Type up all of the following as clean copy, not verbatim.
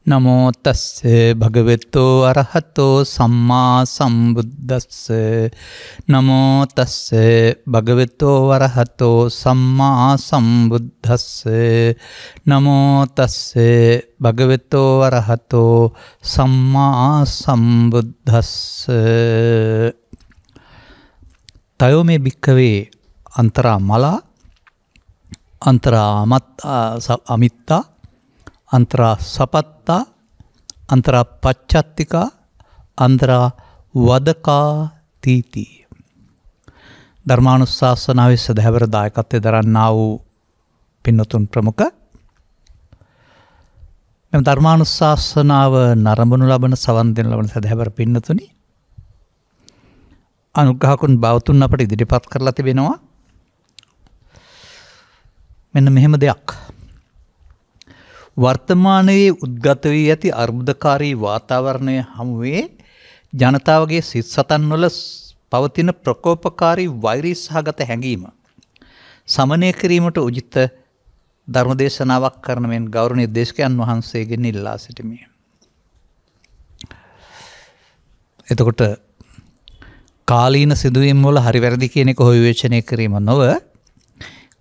නමෝ තස්සේ භගවතු අරහතෝ සම්මා සම්බුද්දස්සේ නමෝ තස්සේ භගවතු අරහතෝ සම්මා සම්බුද්දස්සේ නමෝ තස්සේ භගවතු අරහතෝ සම්මා සම්බුද්දස්සේ තයෝමේ භික්ඛවේ අන්තරා මලා අන්තරා අමිත්තා අන්තරා සපත්තා අන්තරා පච්චත්තිකා අන්තරා වදකා තීති. ධර්මානුශාසනාවේ සදහැවර දායකත්වය දරන්නා වූ පින්නතුන් ප්‍රමුඛ මෙම ධර්මානුශාසනාව නරඹනු ලබන සවන් දෙන ලබන සදහැවර පින්නතුනි අනුග්‍රහකුන් බවතුන් අපට ඉදිරිපත් කරලා තිබෙනවා. මෙන්න මෙහෙම දෙයක්. වර්තමානයේ උද්ගත වී ඇති අර්බුදකාරී වාතාවරණය හමුවේ ජනතාවගේ සිත් සතන්වල පවතින ප්‍රකෝපකාරී වෛරී සහගත හැඟීම සමනය කිරීමට උචිත ධර්මදේශනාවක් කරන මෙන් ගෞරවනීය දේශකයන් වහන්සේගෙන් ඉල්ලා සිටිමි. එතකොට කාලීන සිදුවීම් වල හරි වැරදි කියන එක හොය විවේචනය කිරීම නොව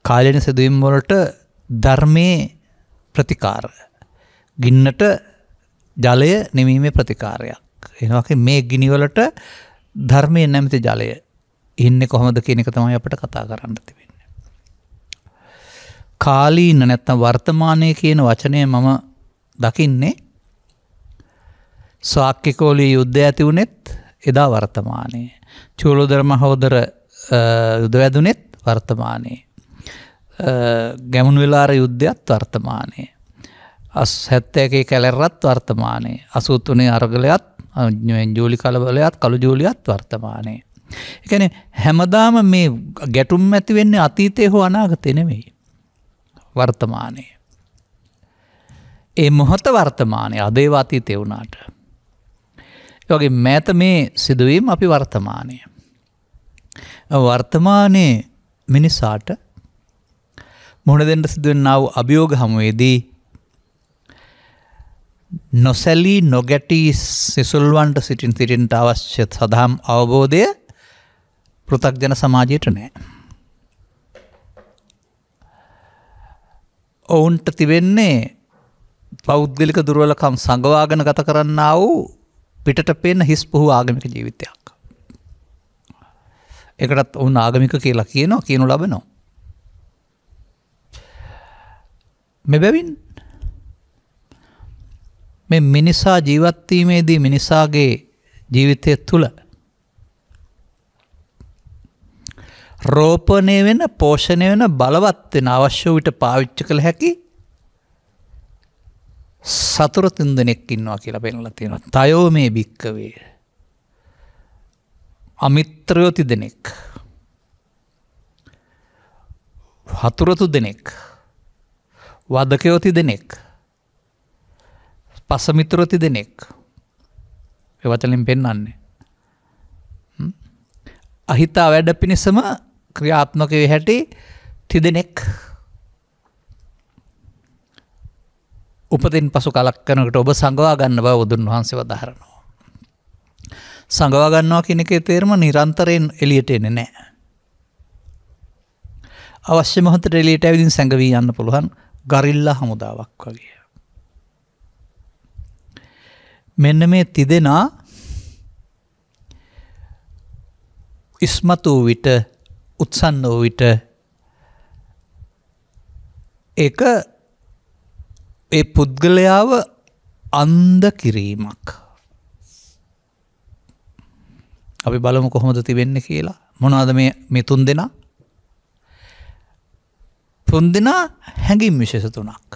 කාලීන සිදුවීම් වලට ධර්මයේ ප්‍රතිකාර ගින්නට ජලය නෙමීමේ ප්‍රතිකාරයක්. එනවා මේ ගිනිවලට ධර්මයේ නැමැති ජලය ඉන්නේ කොහොමද කියන එක තමයි අපිට කතා කරන්න තිබෙන්නේ. කාලීන නැත්නම් වර්තමානයේ කියන වචනය මම දකින්නේ ශාක්‍යකෝලී යුද්ධය ඇති වුණෙත් එදා වර්තමානයේ. චූලෝදර මහෝදර යුද්ධ වැදුනෙත් වර්තමානයේ. ගැමුණු වෙලාර යුද්ධයත් වර්තමානයේ. 71 කැලැරත් වර්තමානයේ. 83 අරගලයත් ජූලි කලබලයත් කළු ජූලියත් වර්තමානයේ. ඒ කියන්නේ හැමදාම මේ ගැටුම් ඇති වෙන්නේ අතීතයේ හෝ අනාගතේ නෙමෙයි. වර්තමානයේ. ඒ මොහොත වර්තමානයේ අද ඒවා අතීතේ වුණාට. ඒ වගේ මෑත මේ සිදුවීම් අපි වර්තමානයේ. වර්තමානයේ මිනිසාට මුහුණ දෙන්න සිදුවෙනා වූ අභියෝග හමුවේදී නොසැලී නොගැටී සිසුල්වන්ට සිටින්ට අවශ්‍ය සදහම් අවබෝධය පෘථග්ජන සමාජයට නැහැ. ඔවුන්ට තිබෙන්නේ පෞද්ගලික දුර්වලකම් සංගවාගෙන ගත කරන්නා වූ පිටට පේන හිස් පුහු ආගමික ජීවිතයක්. ඒකටත් ඔවුන් ආගමික කියලා කියනු ලබනවා. මෙබැවින් මේ මිනිසා ජීවත්වීමේදී මිනිසාගේ ජීවිතය තුළ රෝපණය වෙන පෝෂණය වෙන බලවත් වෙන අවශ්‍ය විට පාවිච්චි කළ හැකි සතුරු තුන් දෙනෙක් ඉන්නවා කියලා පෙන්නලා තියෙනවා. තයෝ මේ භික්කවේ අමිත්‍රයෝ තිදෙනෙක් හතුරු දෙනෙක් වදකයෝ තිදෙනෙක් පසමිතුරෝ තිදෙනෙක් ඒ වචනෙන් පෙන්වන්නේ අහිතා වැඩ පිණිසම ක්‍රියාත්මක වේ හැටි තිදෙනෙක් උපතින් පසු කලක් කරනකොට ඔබ සංගවා ගන්න බව බුදුන් වහන්සේ වදාහරනවා. සංගවා ගන්නවා කියන එකේ තේරුම නිරන්තරයෙන් එළියට එන්නේ නැහැ. අවශ්‍ය මොහොතට එළියට ඇවිදින් සංගවී යන්න පුළුවන් ගරිල්ලා හමුදාවක් වගේ. මෙන්න මේ තිදෙනා ඉස්මතු විට උත්සන්න වූ විට ඒක ඒ පුද්ගලයාව අන්ධ කිරීමක්. අපි බලමු කොහොමද තිබෙන්නේ කියලා. මොනවද මේ තුන් දෙනා? තුන් දෙනා හැඟීම් විශේෂ තුනක්.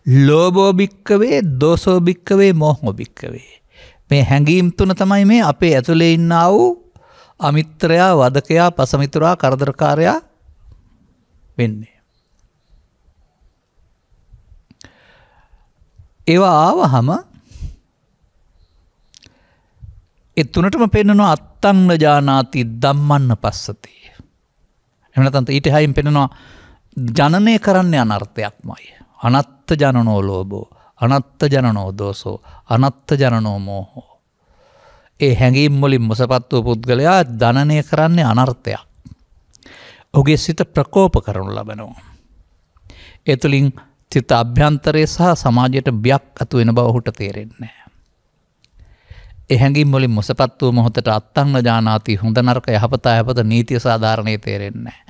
ලෝභෝ භික්කවේ, දෝසෝ භික්කවේ, මෝහෝ භික්කවේ. මේ හැඟීම් තුන තමයි මේ අපේ ඇතුලේ ඉන්නා වූ අමිත්‍රයා, වදකයා, පසමිතුරා, කරදරකාරයා වෙන්නේ. ඒවා ආවහම ඒ තුනටම පෙන්නනවා අත්තං නජානාති ධම්මන්න පස්සති. එහෙම නැත්නම් ඊට හයින් පෙන්නනවා ජනනය කරන්නේ අනර්ථයක්මයි. අනත්ත් ජනනෝ ලෝභෝ අනත්ත ජනනෝ දෝසෝ අනත්ත ජනනෝ මෝහෝ. ඒ හැඟීම් වලින් මුසපත් වූ පුද්ගලයා දනනය කරන්නේ අනර්ථයක්. ඔහුගේ සිත ප්‍රකෝප කරනු ලබනවා. ඒ තුළින් සිත අභ්‍යන්තරයේ සහ සමාජයට බියක් අතු වෙන බව ඔහුට තේරෙන්නේ නැහැ. ඒ හැඟීම් වලින් මුසපත් වූ මොහොතට අත්තං ඥානාති හොඳ නරක යහපත අයහපත නීතිය සාධාරණේ තේරෙන්නේ නැහැ.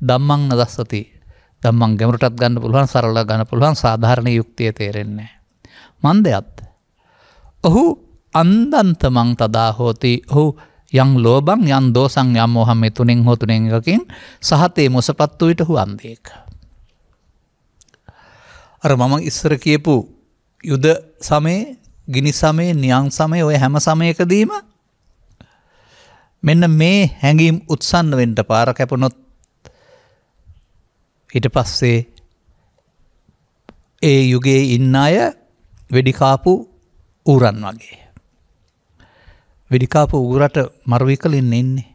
ධම්මං නදස්සති ධම්මං ගැඹුරටත් ගන්න පුළුවන් සරලව ගන්න පුළුවන් සාධාරණ යුක්තිය තේරෙන්නේ නැහැ. මන්දයත් ඔහු අන්දන්තමං තදා හෝති ඔහු යං ලෝභං යං දෝසං යම් මොහම් මේ තුනෙන් හෝ තුනෙන් එකකින් සහතේ මුසපත් වූ විට හු අන්දේක. අර මම ඉස්සර කියපු යුද සමයේ ගිනි සමයේ නියං සමයේ ඔය හැම සමයකදීම මෙන්න මේ හැඟීම් උත්සන්න වෙන්න පාර කැපුණොත් ඊට පස්සේ ඒ යුගයේ ඉන්න අය වෙඩිකාපු ඌරන් වගේ. වෙඩිකාපු ඌරට මරුවිකලින් ඉන්නේ.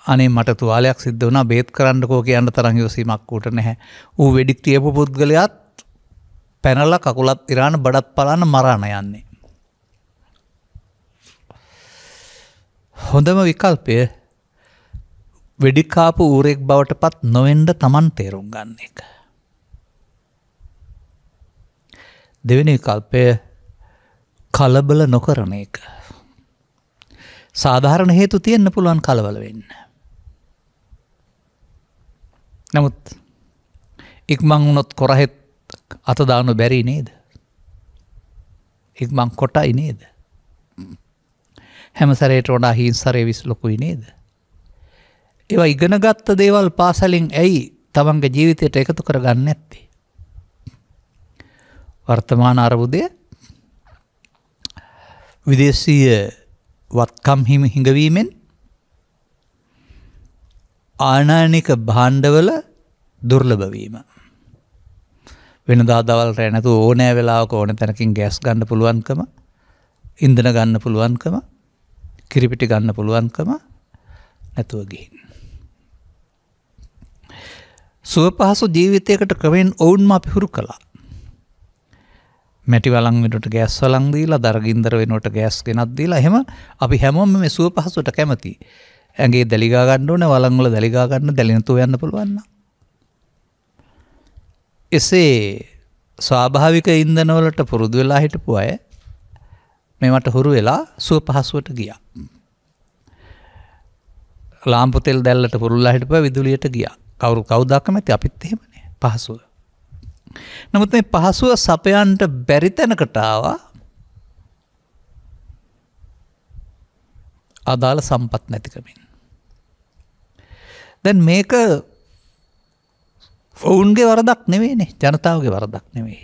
අනේ මට තුවාලයක් සිද්ධ වුණා බේත් කරන්නකෝ කියන්න තරම් යොසීමක් ඌට නැහැ. ඌ වෙඩි තියපු පුද්ගලයාත් පැනලා කකුලත් ඉරාන බඩත් පලාන මරාන යන්නේ. හොඳම විකල්පය වෙඩිකාපු ඌරෙක් බවට පත් නොවෙන්න Taman තේරුම් ගන්න එක. දෙවෙනි විකල්පය කලබල නොකරන එක. සාධාරණ හේතු තියෙන්න පුළුවන් කලබල වෙන්න. නමුත් ඉක්මන් වුණොත් කොරහෙත් අත දාන්න බැරි නේද? ඉක්මන් කොටයි නේද? හැම සැරේට වඩා හිංසරේ විස් ලොකුයි නේද? ඒවා ඉගෙන ගත්ත දේවල් පාසලෙන් ඇයි තමන්ගේ ජීවිතයට එකතු කරගන්නේ නැත්තේ? වර්තමාන අරබුදය විදේශීය වත්කම් හිඟවීමෙන් ආනයනික භාණ්ඩවල දුර්ලභ වීම. වෙනදා දවල් රැ නැතුව ඕනෑ වෙලාවක ඕන තැනකින් ගෑස් ගන්න පුළුවන්කම, ඉන්ධන ගන්න පුළුවන්කම, කිරිපිටි ගන්න පුළුවන්කම නැතුව ගිහින්. සුව පහසු ජීවිතයකට ක්‍රමෙන් ඔවුන්ම අපි හුරු කළා. මැටි වලං වෙනුවට ගෑස් වලං දීලා, දරගින්දර වෙනුවට ගෑස් ගෙනත් දීලා, එහෙම අපි හැමෝම මේ සුව පහසුවට කැමති. ඇඟේ දැලිගා ගන්න ඕනේ, වලං වල දැලිගා ගන්න, දැලි නැතුව යන්න පුළුවන් නම්. එසේ ස්වාභාවික ඉන්ධන වලට පුරුදු වෙලා හිටපු අය මේවට හුරු වෙලා සුව පහසුවට ගියා. ලාම්පු තෙල් දැල්ලට පුරුල්ලා හිටපුවා විදුලියට ගියා. කවුද කැමති? අපිත් එහෙමනේ. පහසුව. නමුත් මේ පහසුව සපයන්නට බැරි තැනකට ආවා අදාළ සම්පත් නැතිකමින්. දැන් මේක ඔවුන්ගේ වරදක් නෙවෙයිනේ, ජනතාවගේ වරදක් නෙවෙයි.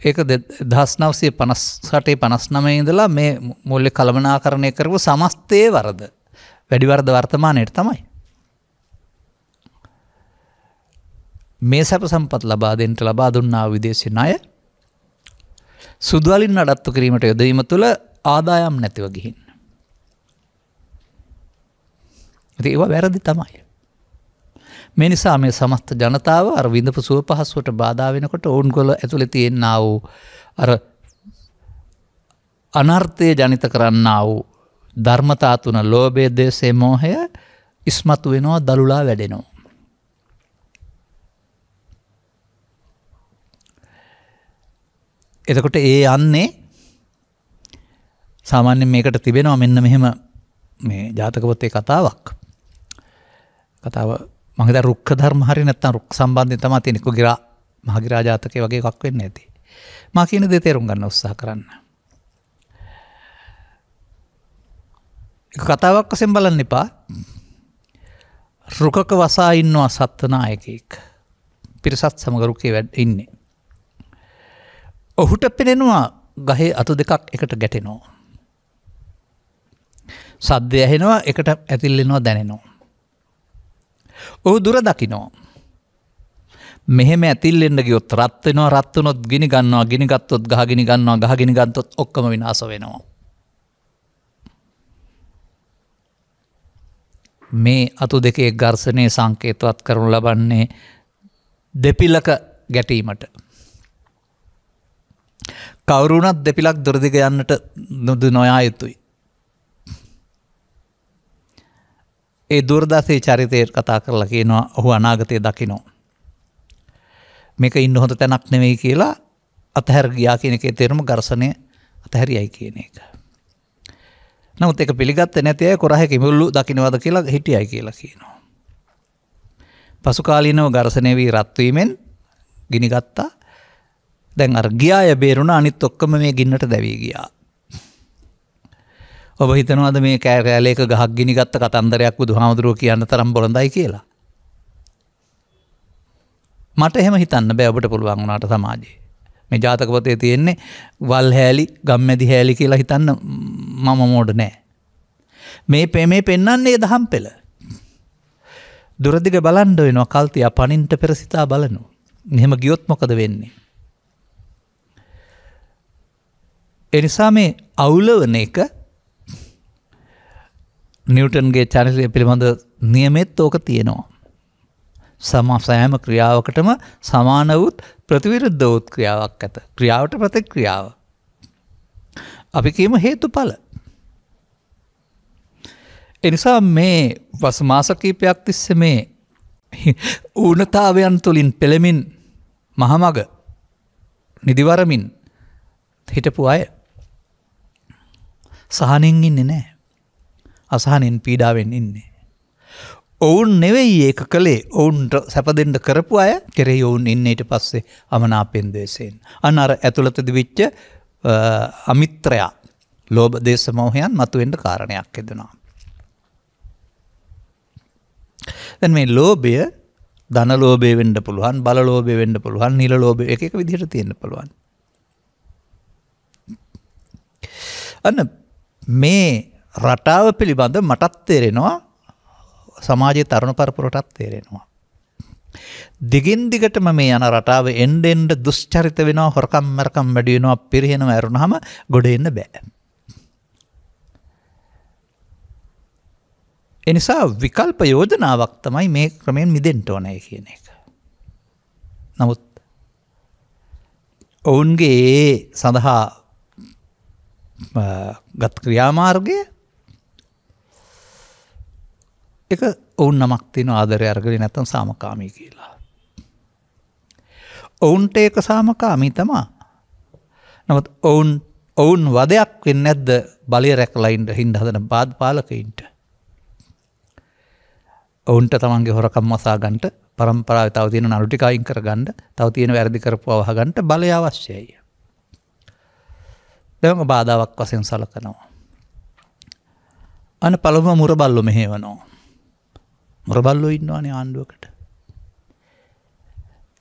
ඒක 1958 59 ඉඳලා මේ මූල්‍ය කළමනාකරණය කරපු සමස්තයේ වරද. වැඩි වරද වර්තමානයේට තමයි. මේ සැප සම්පත් ලබා දුන්නා විදේශී ණය සුදු වලින් නඩත්තු කිරීමට යොදවීම තුළ ආදායම් නැතිව ගිහින්. ඉතින් ඒවා වැරදි තමයි. මේ නිසා මේ සමස්ත ජනතාව අර විඳපු සුව පහසුවට බාධා වෙනකොට ඔවුන්ගොල්ලෝ ඇතුලේ තියෙනා වූ අර අනර්ථය ජනිත කරන්නා වූ ධර්මතා තුන ලෝභය, ද්වේෂය, මෝහය ඉස්මතු වෙනවා, දලුලා වැඩෙනවා. එතකොට ඒ යන්නේ සාමාන්‍යයෙන් මේකට තිබෙනවා මෙන්න මෙහෙම මේ ජාතක පොතේ කතාවක්. කතාව මම හිතා රුක්ඛ ධර්ම හරි නැත්නම් රුක් සම්බන්ධයෙන් තමයි තියෙන්නේ. කුගිරා මහගිරා ජාතකයේ වගේ එකක් වෙන්නේ නැති. මා කියන දේ තේරුම් ගන්න උත්සාහ කරන්න. ඒක කතාවක් වශයෙන් බලන්න එපා. රුකක වසා ඉන්නවා සත්නායකෙක්. පිරිසත් සමග රුකේ ඉන්නේ. ඔහුට පෙනෙනවා ගහේ අතු දෙකක් එකට ගැටෙනවා. සද්දය ඇහෙනවා, එකට ඇතිල්ලෙනවා, දැනෙනවා. ඔහු දුර දකිනවා. මෙහෙම ඇතිල්ලෙන්න ගියොත් රත් වෙනවා, රත් වුණොත් ගිනි ගන්නවා, ගිනි ගත්තොත් ගහ ගිනි ගන්නවා, ගහ ගිනි ගත්තොත් ඔක්කොම විනාශ වෙනවා. මේ අතු දෙකේ ඝර්ෂණයේ සංකේතවත් කරනු ලබන්නේ දෙපිලක ගැටීමට. කවුරුණත් දෙපිලක් දුරදිග යන්නට නොයා යුතුයි. ඒ දුර්දශේ චරිතයට කතා කරලා කියනවා ඔහු අනාගතය දකිනවා. මේක ඉන්න හොඳ තැනක් නෙවෙයි කියලා අතහැර ගියා කියන එකේ තේරුම ඝර්ෂණය අතහැරියයි කියන එක. නමුත් ඒක පිළිගත්තේ නැති අය කොරහේ කිඹුල්ලු දකින්නවද කියලා හිටියයි කියලා කියනවා. පසු කාලීනව ඝර්ෂණය වී රත් වීමෙන් ගිනි ගත්තා. දැන් අර ගියාය බේරුණා අනිත් ඔක්කොම මේ ගින්නට දැවී ගියා. ඔබ හිතනවාද මේ කෑලේක ගහක් ගිනි ගත්ත කතන්දරයක් බුදුහාමුදුරුවෝ කියන්න තරම් බොළඳයි කියලා? මට එහෙම හිතන්න බෑ ඔබට පුළුවන් වුණාට සමාජයේ. මේ ජාතක පොතේ තියෙන්නේ වල් හැලි ගම්මැදි හැලි කියලා හිතන්න මම මෝඩ නෑ. මේ පෙන්වන්නේ දහම් පෙළ. දුරදිග බලන්න වෙනවා කල්තියා පණින්ට පෙර සිතා බලනවා. එහෙම ගියොත් මොකද වෙන්නේ? ඒ නිසා මේ අවුලවන එක නිව්ටන්ගේ චාරිත්‍රය පිළිබඳ නියමෙත් ඕක තියෙනවා. සෑම ක්‍රියාවකටම සමාන වූත් ප්‍රතිවිරුද්ධ වූත් ක්‍රියාවක් ඇත. ක්‍රියාවට ප්‍රතික්‍රියාව. අපි කියමු හේතුඵල. එනිසා මේ වස මාස කිහිපයක් තිස්සේ මේ ඌනතාවයන් තුළින් පෙළමින් මහමග නිදිවරමින් හිටපු අය සහනෙන් ඉන්නේ නැහැ. අසහනෙන් පීඩාවෙන් ඉන්නේ. ඔවුන් නෙවෙයි ඒක කළේ. ඔවුන්ට සැප දෙන්න කරපු අය කෙරෙහි ඔවුන් ඉන්නේ ඊට පස්සේ අමනාපෙන් ද්වේෂයෙන්. අන්න අර ඇතුළතදී විච්ච අමිත්‍රයා ලෝභ දේශ මොහයන් මතුවෙන්න කාරණයක් හදුනා. දැන් මේ ලෝභය ධන ලෝභය වෙන්න පුළුවන්, බල ලෝභය වෙන්න පුළුවන්, නිල ලෝභය එක එක විදිහට තියෙන්න පුළුවන්. අන්න මේ රටාව පිළිබඳ මටත් තේරෙනවා සමාජයේ තරුණ පරපුරටත් තේරෙනවා. දිගින් දිගටම මේ යන රටාව එන්න එන්න දුෂ්චරිත වෙනවා, හොරකම් මරකම් වැඩි වෙනවා, පිරිහෙනවා, ඇරුණාම ගොඩ එන්න බෑ. ඒ නිසා විකල්ප යෝජනාවක් තමයි මේ ක්‍රමයෙන් මිදෙන්න ඕනේ කියන එක. නමුත් ඔවුන්ගේ සඳහා ගත් ක්‍රියාමාර්ගය එක ඔවුන් නමක් තියෙන ආදරය අරගෙන නැත්තම් සාමකාමී කියලා. ඔවුන්ට ඒක සාමකාමී තමයි. නමුත් ඔවුන් වදයක් වෙන්නේ නැද්ද බලය රැකලා ඉන්න හදන පාලකයින්ට? ඔවුන්ට තමන්ගේ හොරකම් මසා ගන්නට, පරම්පරාවේ තව තියෙන නඩු ටික අයින් කර ගන්න, තව තියෙන වැරදි කරපුවා වහ ගන්නට බලය අවශ්‍යයි. දැන් බාධාවක් වශයෙන් සලකනවා. අන්න පළමුව මුරබල්ලෝ මෙහෙවනවා. මුරබල්ලෝ ඉන්නවනේ ආණ්ඩුවකට.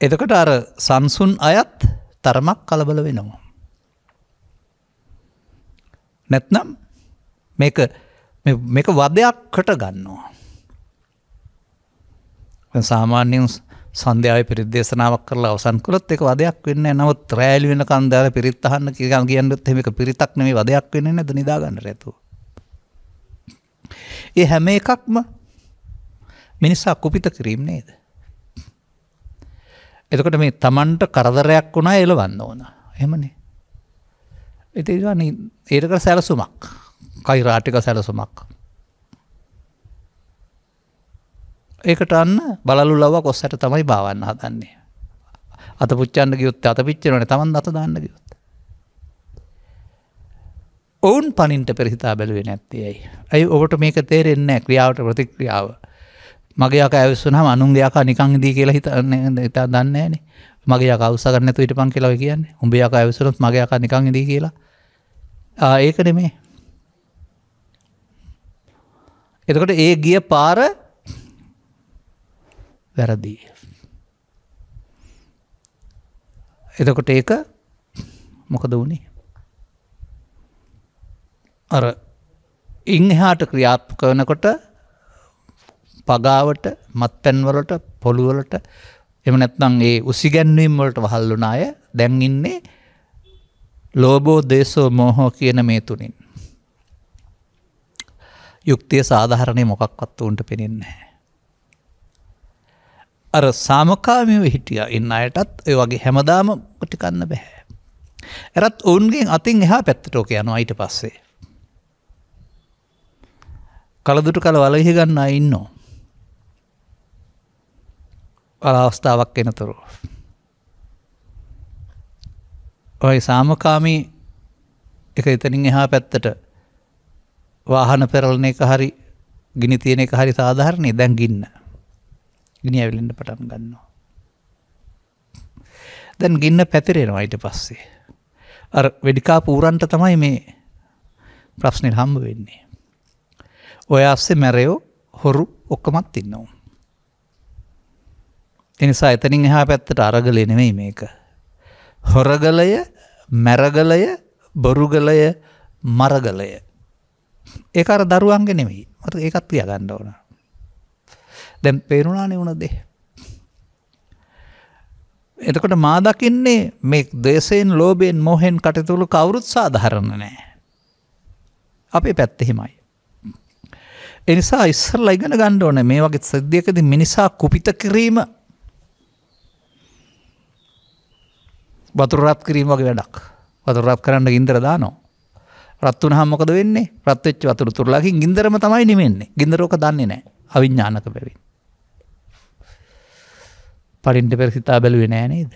එතකොට අර සංසුන් අයත් තරමක් කලබල වෙනවා. නැත්නම් මේක වදයක්කට ගන්නවා. සාමාන්‍යයෙන් සන්ධ්‍යාවේ පිරිත් දේශනාවක් කරලා අවසන් කළොත් ඒක වදයක් වෙන්නේ නැහැ. නමුත් රැලි වෙනකන් දාලා පිරිත් අහන්න කියන්නත් එහෙම එක පිරිතක් නෙමෙයි වදයක් වෙන්නේ නැද්ද නිදා ගන්න රැතුව. ඒ හැම එකක්ම මිනිසා කුපිත කිරීම නේද? එතකොට මේ Tamanට කරදරයක් වුණා එලවන්න ඕන. එහෙමනේ. ඒකට සැලසුමක්. කෛරාටික සැලසුමක්. ඒකට අන්න බලලු ලව්ව කොස්සට තමයි බාවන්න හදන්නේ. අත පුච්චන්න ගියොත් අත පිච්චෙනවනේ Taman අත දාන්න ගියොත්. ඔවුන් පණින්ට පෙරහිතා බැලුවේ නැත්තේ ඇයි? ඇයි ඔබට මේක තේරෙන්නේ නැහැ ක්‍රියාවට ප්‍රතික්‍රියාව? මගේ යකා ඇවිස්සුනහම අනුන්ගේ යකා නිකන් ඉදී කියලා හිතන්නේ දන්නේ නැහනේ. මගේ යකා උස්ස ගන්න නැතුව හිටපන් කියලා ඔය කියන්නේ. උඹේ යකා ඇවිස්සුනොත් මගේ යකා නිකන් ඉදී කියලා. ඒක නෙමෙයි. එතකොට ඒ ගිය පාර වැරදි. එතකොට ඒක මොකද වුනේ? අර ඉන් එහාට ක්‍රියාත්මක වෙනකොට පගාවට, මත්පැන් වලට, පොළු වලට, එහෙම නැත්නම් ඒ උසිගැන්වීම් වලට වහල් වුණ අය දැන් ඉන්නේ ලෝභෝ, දේශෝ, මෝහෝ කියන මේ තුنين. යුක්තිය සාධාරණේ මොකක්වත් උන්ට පෙනෙන්නේ නැහැ. අර සාමකාමීව හිටියා ඉන්න අයටත් ඒ වගේ හැමදාම කොට කන්න බෑ. එරත් ඔවුන්ගෙන් අතින් එහා පැත්තට ඕක යනවා ඊට පස්සේ. කලදුට කල වලහි ගන්න අය ඉන්නෝ. අවස්ථාවක් එනතුරු. ඔය සාමකාමී එක එතනින් එහා පැත්තට වාහන පෙරලන එක හරි ගිනි තියෙන එක හරි සාධාරණයි. දැන් ගින්න. ගිනි ඇවිලෙන්න පටන් ගන්නවා. දැන් ගින්න පැතිරෙනවා ඊට පස්සේ. අර වෙඩිකාපු ඌරන්ට තමයි මේ ප්‍රශ්නේ හම්බ වෙන්නේ. ඔය ASCII මැරයෝ හොරු ඔක්කොමත් ඉන්නවා. ඒ නිසා එතනින් එහා පැත්තට අරගලේ නෙමෙයි මේක. හොරගලය, මැරගලය, බොරුගලය, මරගලය. ඒක අර දරුවන්ගේ නෙමෙයි. මට ඒකත් තියාගන්න ඕන. දැන් පේරුණානේ උන දේ. එතකොට මා දකින්නේ මේ ද්වේෂයෙන්, ලෝභයෙන්, මෝහෙන් කටයුතු කවුරුත් සාධාරණ නැහැ. අපේ පැත්ත හිමයි. ඒ නිසා ඉස්සරලා ඉගෙන ගන්න ඕනේ මේ වගේ සිද්ධියකදී මිනිසා කුපිත කිරීම වතුර රත් කිරීම වගේ වැඩක්. වතුර රත් කරන්න ගින්දර දානවා. රත් වුණාම මොකද වෙන්නේ? රත් වෙච්ච වතුර තුරලාකින් ගින්දරම තමයි නිවෙන්නේ. ගින්දර ඕක දන්නේ නැහැ. අවිඥානික බැවින්. පරිණ්ඩ පෙර සිතා බැලුවේ නෑ නේද?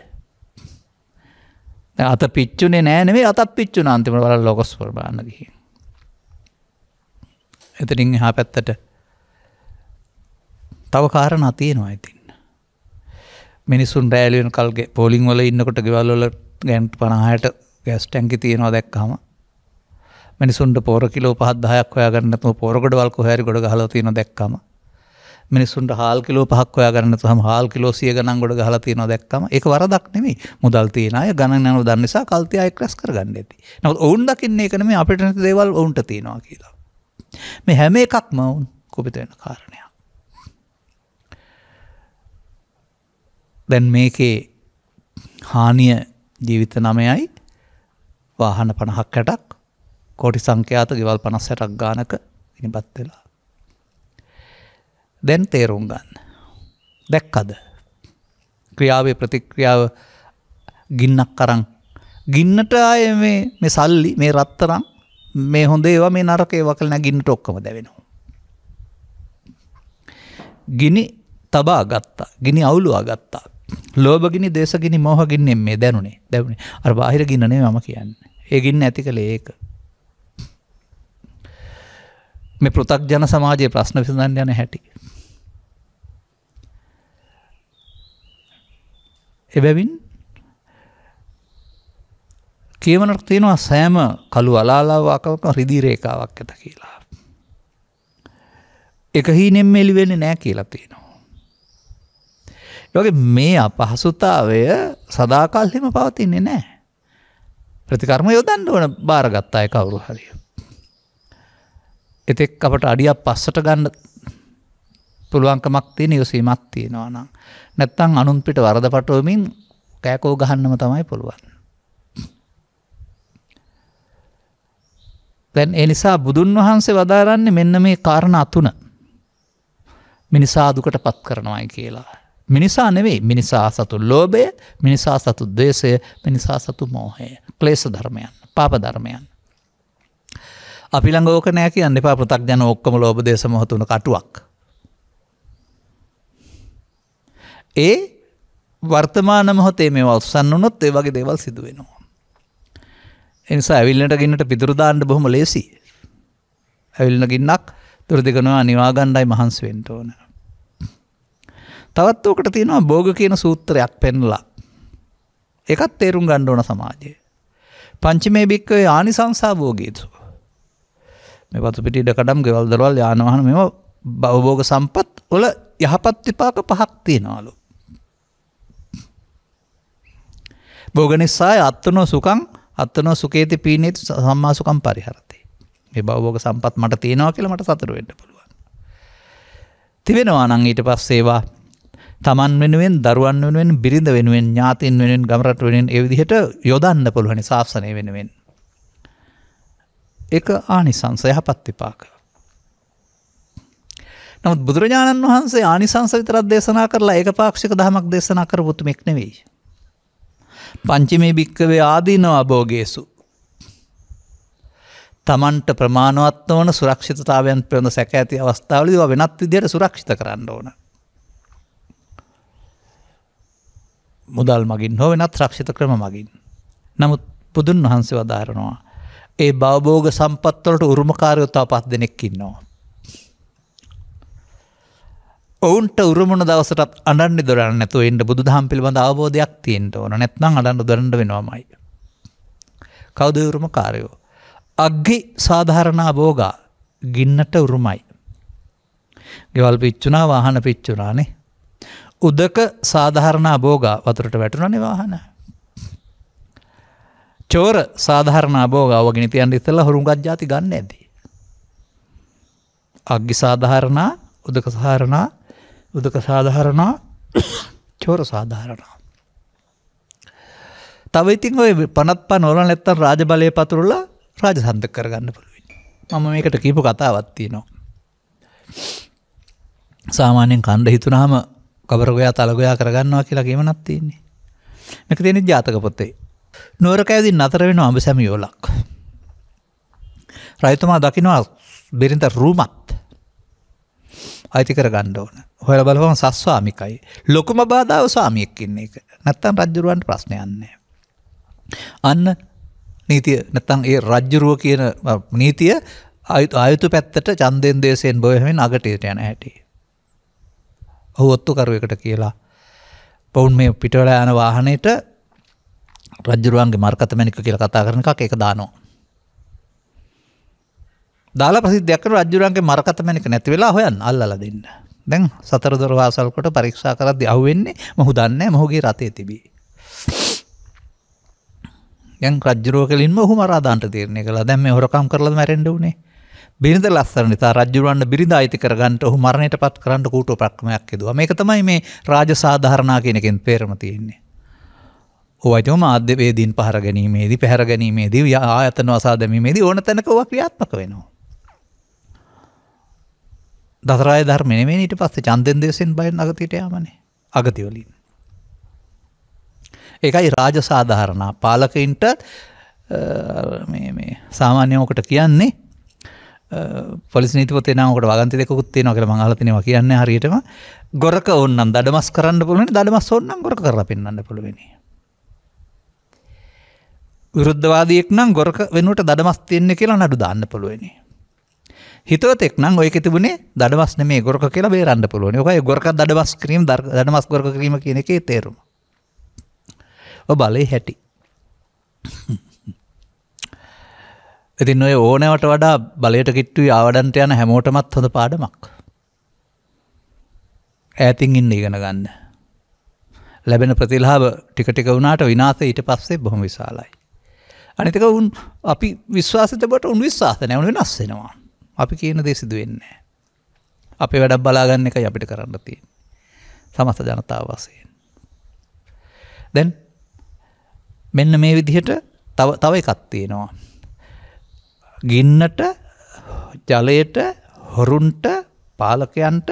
දැන් අත පිච්චුනේ නෑ නෙමෙයි අතත් පිච්චුණා අන්තිමට බලලා ලෝකස්වර බලන්න ගිහින්. එතනින් එහා පැත්තට තව කාරණා තියෙනවා ඉතින්. මිනිසුන් රැලි වෙන කල් පෝලිං වල ඉන්නකොට ගෙවල් වල ගෑන්ට 50ට ගෑස් ටැංකි තියෙනවා දැක්කම මිනිසුන්ට පෝර කිලෝ 5-10ක් හොයාගන්න නැතුව පෝර ගොඩවල් කොහේ හරි ගොඩ ගහලා තියෙනවා දැක්කම මිනිසුන්ට හාල් කිලෝ 5ක් හොයාගන්න නැතුවම හාල් කිලෝ 100 ගණන් ගොඩ ගහලා තියෙනවා දැක්කම ඒක වරදක් නෙමෙයි. මුදල් තියන අය ගණන් යනවා දන්න නිසා කල්තිය අය ක්‍රැස් කරගන්න ඇති. නමුත් ඔවුන් දකින්නේ ඒක නෙමෙයි අපිට නැති දේවල් ඔවුන්ට තියෙනවා කියලා. මේ හැම එකක්ම ඔවුන් කුපිත වෙන කාරණයක්. දැන් මේකේ හානිය ජීවිත 9යි වාහන 50ක් 60ක් කෝටි සංඛ්‍යාත ගෙවල් 50-60ක් ගානක ඉනිපත් වෙලා. දැන් තේරුම් ගන්න. දැක්කද? ක්‍රියාවේ ප්‍රතික්‍රියාව ගින්නක් අරන් ගින්නට ආයේ මේ සල්ලි මේ රත්තරන් මේ හොඳ ඒවා මේ නරක ඒවා කියලා ගින්නට ඔක්කොම දැවෙනවා. ගිනි තබා ගත්තා. ගිනි අවුලුවා ගත්තා. ලෝභ ගිනි, දේශ ගිනි, මෝහ ගින්නෙන් මේ දැනුනේ. අර බාහිර ගින්න නෙමෙයි මම කියන්නේ. ඒ ගින්න ඇති කලේ ඒක. මේ පෘථග්ජන සමාජයේ ප්‍රශ්න විසඳන්න යන හැටි. එබැවින් කියවනක් තියෙනවා සෑම කළු අලාලාවකම රිදී රේඛාවක් ඇත කියලා. එක හීනෙන් මෙලි වෙන්නේ නැහැ කියලා තියෙනවා. ඒ වගේ මේ අපහසුතාවය සදාකාලෙම පවතින්නේ නැහැ. ප්‍රතිකර්ම යොදන්න ඕන බාරගත්ත අය කවුරු හරි. එතෙක් අපට අඩියක් පස්සට ගන්න පුළුවන්කමක් තියෙන යොසීමක් තියෙනවා නම් නැත්තම් අනුන් පිට වරද පටවමින් කෑකෝ ගහන්නම තමයි පුළුවන්. දැන් ඒ නිසා බුදුන් වහන්සේ වදාරන්නේ මෙන්න මේ කාරණා තුන. මිනිසා දුකට පත් කරනවායි කියලා. මිනිසා නෙවෙයි මිනිසා සතු ලෝභය, මිනිසා සතු ද්වේෂය, මිනිසා සතු මෝහය. ක්ලේශ ධර්මයන්, පාප ධර්මයන්. අපි ළඟ ඕක නෑ කියන්න එපා. පෘථග්ජන ඔක්කොම ලෝභ දේශ මොහ තුන කටුවක්. ඒ වර්තමාන මොහොතේ මේවා උත්සන්න වුණොත් ඒ වගේ දේවල් සිදු වෙනවා. ඒ නිසා ඇවිල්ලට ගින්නට පිටුරු දාන්න බොහොම ලේසි. ඇවිල්න ගින්නක් දුරදිගනවා නිවා ගන්නයි මහන්සි වෙන්න ඕන. තවත් උකට තියෙනවා භෝග කියන සූත්‍රයක් පෙන්ලා. ඒකත් තේරුම් ගන්න ඕන සමාජයේ. පංචමේ බික්කවේ ආනිසංසා භෝගීසු. මේ වතු පිටි ඉඩකඩම් ගෙවල් දරවල් යාන වාහන මේවා භවභෝග සම්පත් වල යහපත් විපාක 5ක් තියෙනවලු. භෝගනිසාය අත්තනෝ සුඛං අත්තනෝ සුඛේති පීනේති සම්මා සුඛං පරිහරති. මේ භවභෝග සම්පත් මට තියෙනවා කියලා මට සතුට වෙන්න පුළුවන්. තිබෙනවා නම් ඊට පස්සේ ඒවා තමන් වෙනුවෙන්, දරුවන් වෙනුවෙන්, බිරිඳ වෙනුවෙන්, ඥාතීන් වෙනුවෙන්, ගම රට වෙනුවෙන් ඒ විදිහට යොදන්න පුළුවන් ශාසනය වෙනුවෙන්. ඒක ආනිසංස යහපත් විපාක. නමුත් බුදුරජාණන් වහන්සේ ආනිසංස විතරක් දේශනා කරලා ඒකපාක්ෂික ධමයක් දේශනා කරපු උතුමෙක් නෙවෙයි. පංචමේ භික්කවේ ආදීනව අභෝගේසු. තමන්ට ප්‍රමාණවත් නොවන සුරක්ෂිතතාවයන් පිළිබඳ සැක ඇති අවස්ථාවලදී ඒවා වෙනත් විදිහට සුරක්ෂිත කරන්න ඕන. මුදල් මගින් හෝ වෙනත් රක්ෂිත ක්‍රම මගින්. නමුත් බුදුන් වහන්සේ වදාරනවා ඒ භවභෝග සම්පත් වලට උරුමකාරයෝ තව 5 දෙනෙක් ඉන්නවා. ඔවුන්ට උරුමුණ දවසටත් අඬන්නේ දොඩන්නේ නැතුව ඉන්න බුදුදහම පිළිබඳ අවබෝධයක් තියෙන්න ඕන. නැත්නම් අඬන්න දොඩන්න වෙනවමයි. කවුද උරුමකාරයෝ? අග්ගි සාධාරණ භෝගා ගින්නට උරුමයි. ගෙවල් පිච්චුණා වාහන පිච්චුණානේ. උදක සාධාරණ භෝගා වතුරට වැටුණානේ වාහන. චෝර සාධාරණ භෝගා වගින තියන්න ඉස්සෙල්ලා හොරුඟක් ಜಾති ගන්න ඇති. අග්ගි සාධාරණ උදක සාධාරණ චෝර සාධාරණ. තව ඉතින් ඔය පනත්පන් වල නැත්තම් රාජබලයේ පතුරුලා රාජසන්තක කරගන්න පුළුවන්. මම මේකට කියපු කතාවක් තියෙනවා. සාමාන්‍යයෙන් කණ්ඩ හිතුනහම කබරගොයා තලගොයා කරගන්නවා කියලා කියමනක් තියෙන්නේ. මේක තියෙන්නේ ජාතක පොතේ. නුවර කැවිදින් නතර වෙනවා අඹ සැමියෝලක්. රජතුමා දකින්නවා බිරිඳ රූමත් අයිති කරගන්න ඕන. හොයලා බලපුවම සස්වාමිකයි. ලොකුම බාධාව ස්වාමියෙක් ඉන්න එක. නැත්තම් රජුරවන්ට ප්‍රශ්නයක් නැහැ. අන්න නීතිය නැත්තම් ඒ රජ්ජුරුව කියන නීතිය ආයුතු පැත්තට ඡන්දෙන් දේශයෙන් බොයෙමින් අගටේට යන හැටි. ඔහු ඔත්තු කරුවෙකුට කියලා පවුන් මේ පිටවල යන වාහනේට රජ්ජුරුවන්ගේ මරකත මැණික කියලා කතා කරන එකක් ඒක දානවා. දාලා ප්‍රසිද්ධියක් කරන රජ්ජුරුවන්ගේ මරකත මැණික නැති වෙලා හොයන්න අල්ලලා දෙන්න. දැන් සතර දොර වාසල් කොට පරීක්ෂා කරද්දී අහුවෙන්නේ මොහු දන්නේ මොහුගේ රතේ තිබී. දැන් රජ්ජුරුව කෙලින්ම ඔහු මරා දාන්න තීරණය කළා. දැන් මේ හොරකම් කරලාද මැරෙන්න උනේ. බිරිඳ ලස්සන නිසා රජ්ජුරුවන්ට බිරිඳ අයිති කරගන්න ඔහු මරණයටපත් කරන්න කූටු ප්‍රක්‍රමයක් යෙදුවා. මේක තමයි මේ රාජසාධාරණා කියන එකෙන් තේරම තියෙන්නේ. ඔවයිතම මාධ්‍ය වේදීන් පහර ගැනීමේදී පැහැර ගැනීමේදී ආයතන වසා දැමීමේදී ඕන තැනක ඔවා ක්‍රියාත්මක වෙනවා. දසරාය ධර්ම නෙමෙයි ඊට පස්සේ ඡන්දෙන් දේශෙන් බයෙන් අගතියට යෑමනේ. අගති වලින්. ඒකයි රාජසාධාරණ පාලකයින්ට මේ සාමාන්‍යයෙන් ඔකට කියන්නේ පොලිස් නීති පොතේ නම් ඔකට වගන්ති දෙකකුත් තියෙනවා කියලා මම අහලා තිනවා කියන්නේ හරියටම ගොරක ඕන්නම් දඩමස් කරන්න පුළුවන් දඩමස් ඕන්නම් ගොරක කරලා පෙන්වන්න පුළුවන්. විරුද්ධවාදියෙක් නම් ගොරක වෙනුවට දඩමස් තියන්නේ කියලා නඩු දාන්න පුළුවන්. හිතවතෙක් නම් ඔයක තිබුණේ දඩමස් නෙමෙයි ගොරක කියලා බේරන්න පුළුවන්. ඔකයි ගොරක දඩමස් කිරීම දඩමස් ගොරක කිරීම කියන එකේ තේරුම. ඔය බලේ හැටි. ඉතින් ඔය ඕනෑවට වඩා බලයට කිට්ටුයි ආවඩන්ට යන හැමෝටමත් හොඳ පාඩමක්. ඈතින් ඉන්න ඉගෙන ගන්න. ලැබෙන ප්‍රතිලාභ ටික ටික වුණාට විනාශය ඊට පස්සේ බොහොම විශාලයි. අනිත් එක උන් අපි විශ්වාසිත බට උන් විශ්වාස නැහැ උන් වෙනස් වෙනවා. අපි කියන දේ සිදු වෙන්නේ නැහැ. අපේ වැඩක් බලා ගන්න එකයි අපිට කරන්න තියෙන්නේ. සමස්ත ජනතාව වශයෙන්. දැන් මෙන්න මේ විදිහට තව එකක් තියෙනවා. ගින්නට, ජලයට, හොරුන්ට, පාලකයන්ට,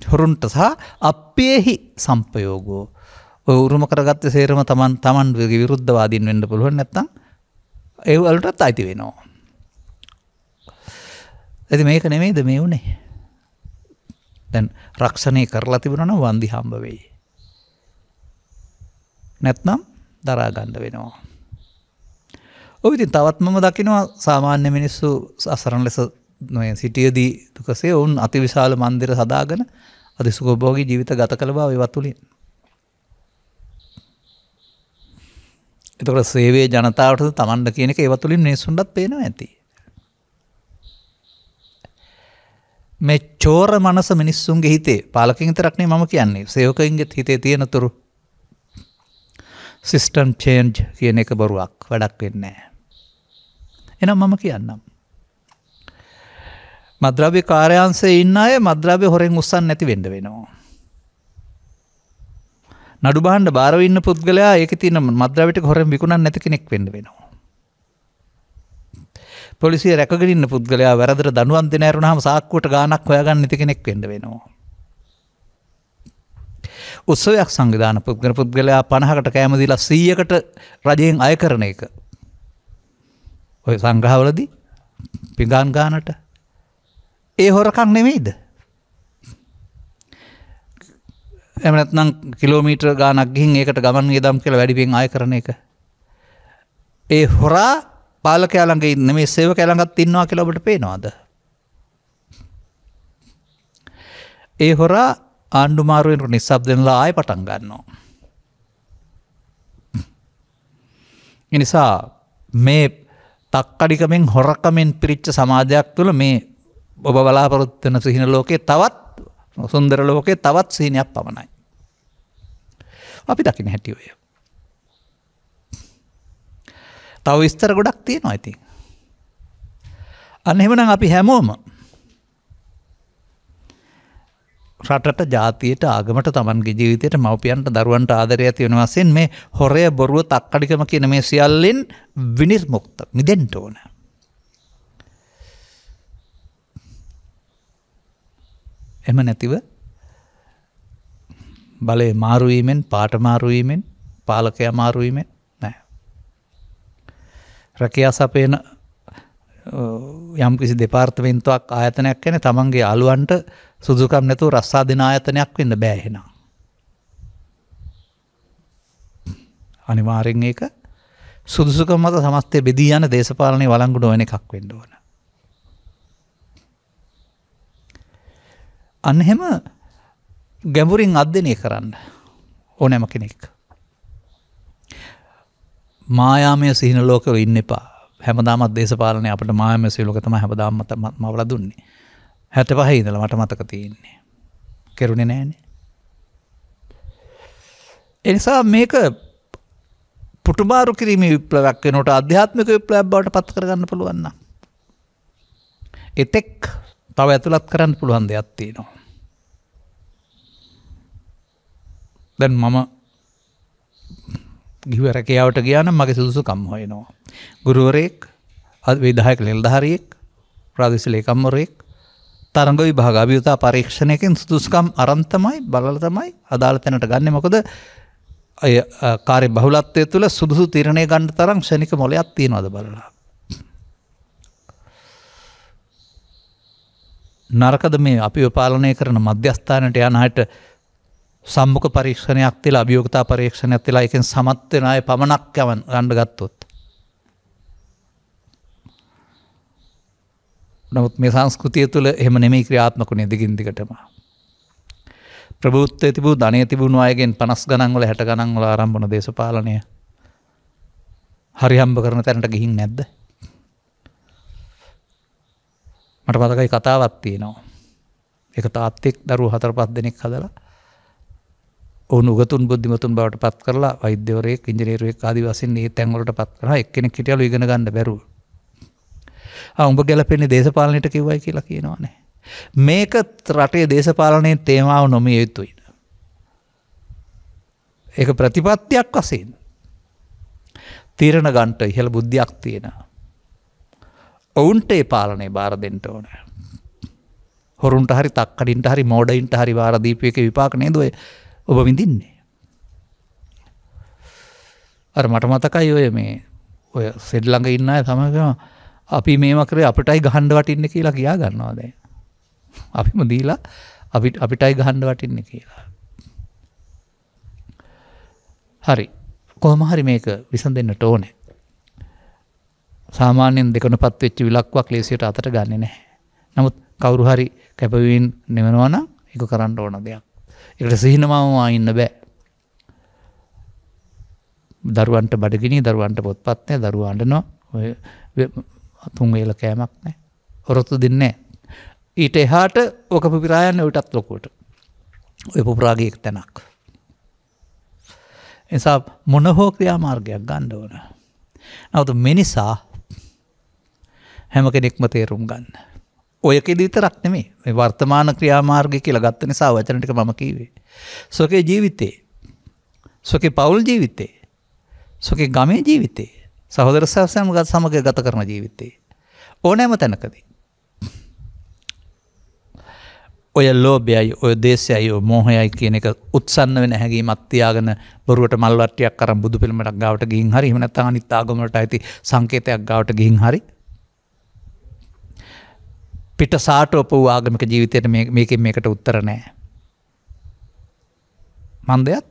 හොරුන්ට සහ අප්පේහි සම්පයෝගෝ. ඔය උරුම කරගත්ත සේරම තමන් විරුද්ධවාදීන් වෙන්න පුළුවන් නැත්නම් ඒ වලටත් අයිති වෙනවා. ඉතින් මේක නෙමෙයිද මේ උනේ? දැන් රක්ෂණය කරලා තිබුණා නම් වන්දි හම්බ වෙයි. නැත්නම් දරා ගන්න වෙනවා. ඔය ඉතින් තවත් මම දකිනවා සාමාන්‍ය මිනිස්සු අසරණ ලෙස නොය සිටියේදී දුකසේ වුන් අතිවිශාල මන්දිර සදාගෙන අතිසුඛෝභෝගී ජීවිත ගත කළ බව ඒවත් තුලින්. එතකොට සේවයේ ජනතාවට තමන්ද කියන එක ඒවත් තුලින් මිනිස්සුන්ටත් පේනවා ඇති. මේ චෝර මනස මිනිස්සුන්ගේ හිතේ පාලකයන් විතරක් නෙමෙයි මම කියන්නේ සේවකයින්ගේ හිතේ තියෙන තුරු සිස්ටම් චේන්ජ් කියන එක බරුවක් වැඩක් වෙන්නේ නැහැ. එහෙනම් මම කියන්නම්. මද්ද්‍රව්‍ය කාර්යාංශයේ ඉන්න අය මද්ද්‍රව්‍ය හොරෙන් උස්සන්න නැති වෙන්න වෙනවා. නඩු බහන්න බාරව ඉන්න පුද්ගලයා ඒකේ තියෙන මද්ද්‍රව්‍ය ටික හොරෙන් විකුණන්න නැති කෙනෙක් වෙන්න වෙනවා. පොලිසිය රැකගෙන ඉන්න පුද්ගලයා වැරදට දඬුවම් දෙන්න ඇරුණාම සාක්කුවට ගාණක් හොයාගන්න නැති කෙනෙක් වෙන්න වෙනවා. උත්සවයක් සංවිධාන පුද්ගලයා 50කට කෑම දීලා 100කට රජයෙන් අය කරන එක. ඔය සංග්‍රහවලදී පිඟාන් ගානට ඒ හොරකම් නෙමෙයිද? එහෙම නැත්නම් කිලෝමීටර් ගානක් ගිහින් ඒකට ගමන් වියදම් කියලා වැඩි පින් අය කරන එක. ඒ හොරා පාලකයා ළඟ නෙමෙයි සේවකයා ළඟත් ඉන්නවා කියලා ඔබට පේනවද? ඒ හොරා ආණ්ඩු මාරු වෙනකොට නිස්සබ්දෙන්ලා ආයෙ පටන් ගන්නවා. ඒ නිසා මේ තක්කඩිකමෙන් හොරකමෙන් පිරිච්ච සමාජයක් තුළ මේ ඔබ බලාපොරොත්තු වෙන සිහින ලෝකේ තවත් සුන්දර ලෝකේ තවත් සිහිනයක් පමණයි. අපි දකින්න හැටි ඔය. තව විස්තර ගොඩක් තියෙනවා ඉතින්. අන්න එහෙමනම් අපි හැමෝම රටට ජාතියට ආගමට තමන්ගේ ජීවිතයට මව්පියන්ට දරුවන්ට ආදරය ඇති වෙන වශයෙන් මේ හොරය බොරුව තක්කඩිකම කියන මේ සියල්ලෙන් විනිර්මුක්ත මිදෙන්න ඕන. එහෙම නැතිව බලේ මාරු වීමෙන් පාට මාරු වීමෙන් පාලකයා මාරු වීමෙන් නෑ. රැකියා සපයන යම්කිසි දෙපාර්තමේන්තුවක් ආයතනයක් කියන්නේ තමන්ගේ යාළුවන්ට සුදුසුකම් නැතුව රස්සා දෙන ආයතනයක් වෙන්න බෑ එහෙනම්. අනිවාර්යෙන් ඒක සුදුසුකම් මත සමස්තය බෙදී යන දේශපාලනයේ වළංගු නොවන එකක් වෙන්න ඕන. අන්න එහෙම ගැඹුරින් අධ්‍යයනය කරන්න ඕනෑම කෙනෙක්. මායාමය සිහින ලෝකවල ඉන්න එපා. හැමදාමත් දේශපාලනය අපිට මායාමය සිහින ලෝක තමයි හැමදාම මවලා දුන්නේ. 65 ඉඳලා මට මතක තියෙන්නේ. කෙරුණේ නැහනේ. ඒ නිසා මේක පුටුමාරු කිරීමේ විප්ලවයක් වෙනකොට ආධ්‍යාත්මික විප්ලවයක් බවට පත් කරගන්න පුළුවන් නම් එතෙක් තව ඇතුළත් කරන්න පුළුවන් දෙයක් තියෙනවා. දැන් මම ගිහිව රැකියාවට ගියා නම් මගේ සුදුසුකම් හොයනවා. ගුරුවරයෙක්, විධායක නිලධාරියෙක්, ප්‍රාදේශීය ලේකම්වරයෙක් තරඟ විභාග අභියෝගතා පරීක්ෂණයකින් සුදුසුකම් අරන් තමයි බලලා තමයි අදාළ තැනට ගන්නෙ. මොකද අය කාර්ය බහුලත්වය තුළ සුදුසු තීරණය ගන්න තරම් ක්ෂණික මොලයක් තියනවාද බලලා. නරකද මේ අපිව පාලනය කරන මධ්‍යස්ථානයට යන අයට සම්මුඛ පරීක්ෂණයක් තියලා අභියෝගතා පරීක්ෂණයක් තියලා එකෙන් සමත් වෙන අය පමණක් ගන්න ගත්තොත්. නමුත් මේ සංස්කෘතිය තුළ එහෙම නෙමෙයි ක්‍රියාත්මකුනේ දිගින් දිගටම. ප්‍රභූත්වයේ තිබූ ධනය තිබුණු අයගෙන් 50 ගණන් වල 60 ගණන් වල ආරම්භ වුණ දේශපාලනය හරි හම්බ කරන තැනට ගිහින් නැද්ද? මට මතකයි කතාවක් තියෙනවා. එක තාත්තෙක් දරුවෝ 4-5 දෙනෙක් හදලා ඔවුන් උගතුන් බුද්ධිමතුන් බවට පත් කරලා වෛද්‍යවරයෙක්, ඉංජිනේරුවෙක් ආදී වශයෙන් මේ තැන් වලට පත් කරලා එක්කෙනෙක් හිටියලු ඉගෙන ගන්න බැරුව. උඹ ගැලපෙන්නේ දේශපාලනයට කිව්වයි කියලා කියනවානේ. මේක රටේ දේශපාලනයේ තේමාව නොමිය යුතුයි. ඒක ප්‍රතිපත්තියක් වශයෙන් තීරණ ගන්නට ඉහළ බුද්ධියක් තියෙන ඔවුන්ට ඒ පාලනේ බාර දෙන්න ඕන. හොරුන්ට හරි තක්කඩින්ට හරි මෝඩයින්ට හරි වාර දීපේක විපාක නේද ඔබ විඳින්නේ. අර මට මතකයි ඔය සෙඩ් ළඟ ඉන්න අය තමයි අපි මේව කරේ අපිටයි ගහන්න වටින්නේ කියලා කියා ගන්නවා දැන්. අපිම දීලා අපිටයි ගහන්න වටින්නේ කියලා. හරි. කොහොම හරි මේක විසඳෙන්නට ඕනේ. සාමාන්‍යයෙන් දෙකනපත් වෙච්ච විලක්වක් ලේසියට අතට ගන්නෙ නැහැ. නමුත් කවුරු හරි කැපවීම නෙවෙනවා නම් ඒක කරන්න ඕන දෙයක්. ඒකට සිහිනමම ඉන්න බෑ. දරුවන්ට බඩගිනි, දරුවන්ට පොත්පත් නැහැ, දරුවා අඬනවා. ඔය තුන් වේල කෑමක් නැහැ. හොරොත්තු දෙන්නේ නැහැ. ඊට එහාට ඔක පුපුරා යන්නේ ඔයටත් ලොකුවට. ඔය පුපුරාගේ එක් තැනක්. එසා මොන හෝ ක්‍රියාමාර්ගයක් ගන්න ඕන. නමුත් මිනිසා හැම කෙනෙක්ම තේරුම් ගන්න. ඔයකෙදි විතරක් නෙමෙයි. මේ වර්තමාන ක්‍රියාමාර්ගය කියලා ගත්ත නිසා වචන ටික මම කිව්වේ. සොකේ ජීවිතේ, සොකේ පෞල් ජීවිතේ, සොකේ ගමේ ජීවිතේ, සහෝදර සමග ගත කරන ජීවිතේ ඕනෑම තැනකදී ඔය ලෝභයයි ඔය දේශයයි ඔය මෝහයයි කියන එක උත්සන්න වෙන හැඟීමක් තියාගෙන බොරුවට මල් වට්ටියක් අරන් බුදු පිළිමයක් ගාවට ගිහින් හරි එහෙම නැත්නම් අනිත් ආගම වලට ඇති සංකේතයක් ගාවට ගිහින් හරි පිට සාටෝප වූ ආගමික ජීවිතයට මේකෙන් මේකට උත්තර නැහැ. මන්දයත්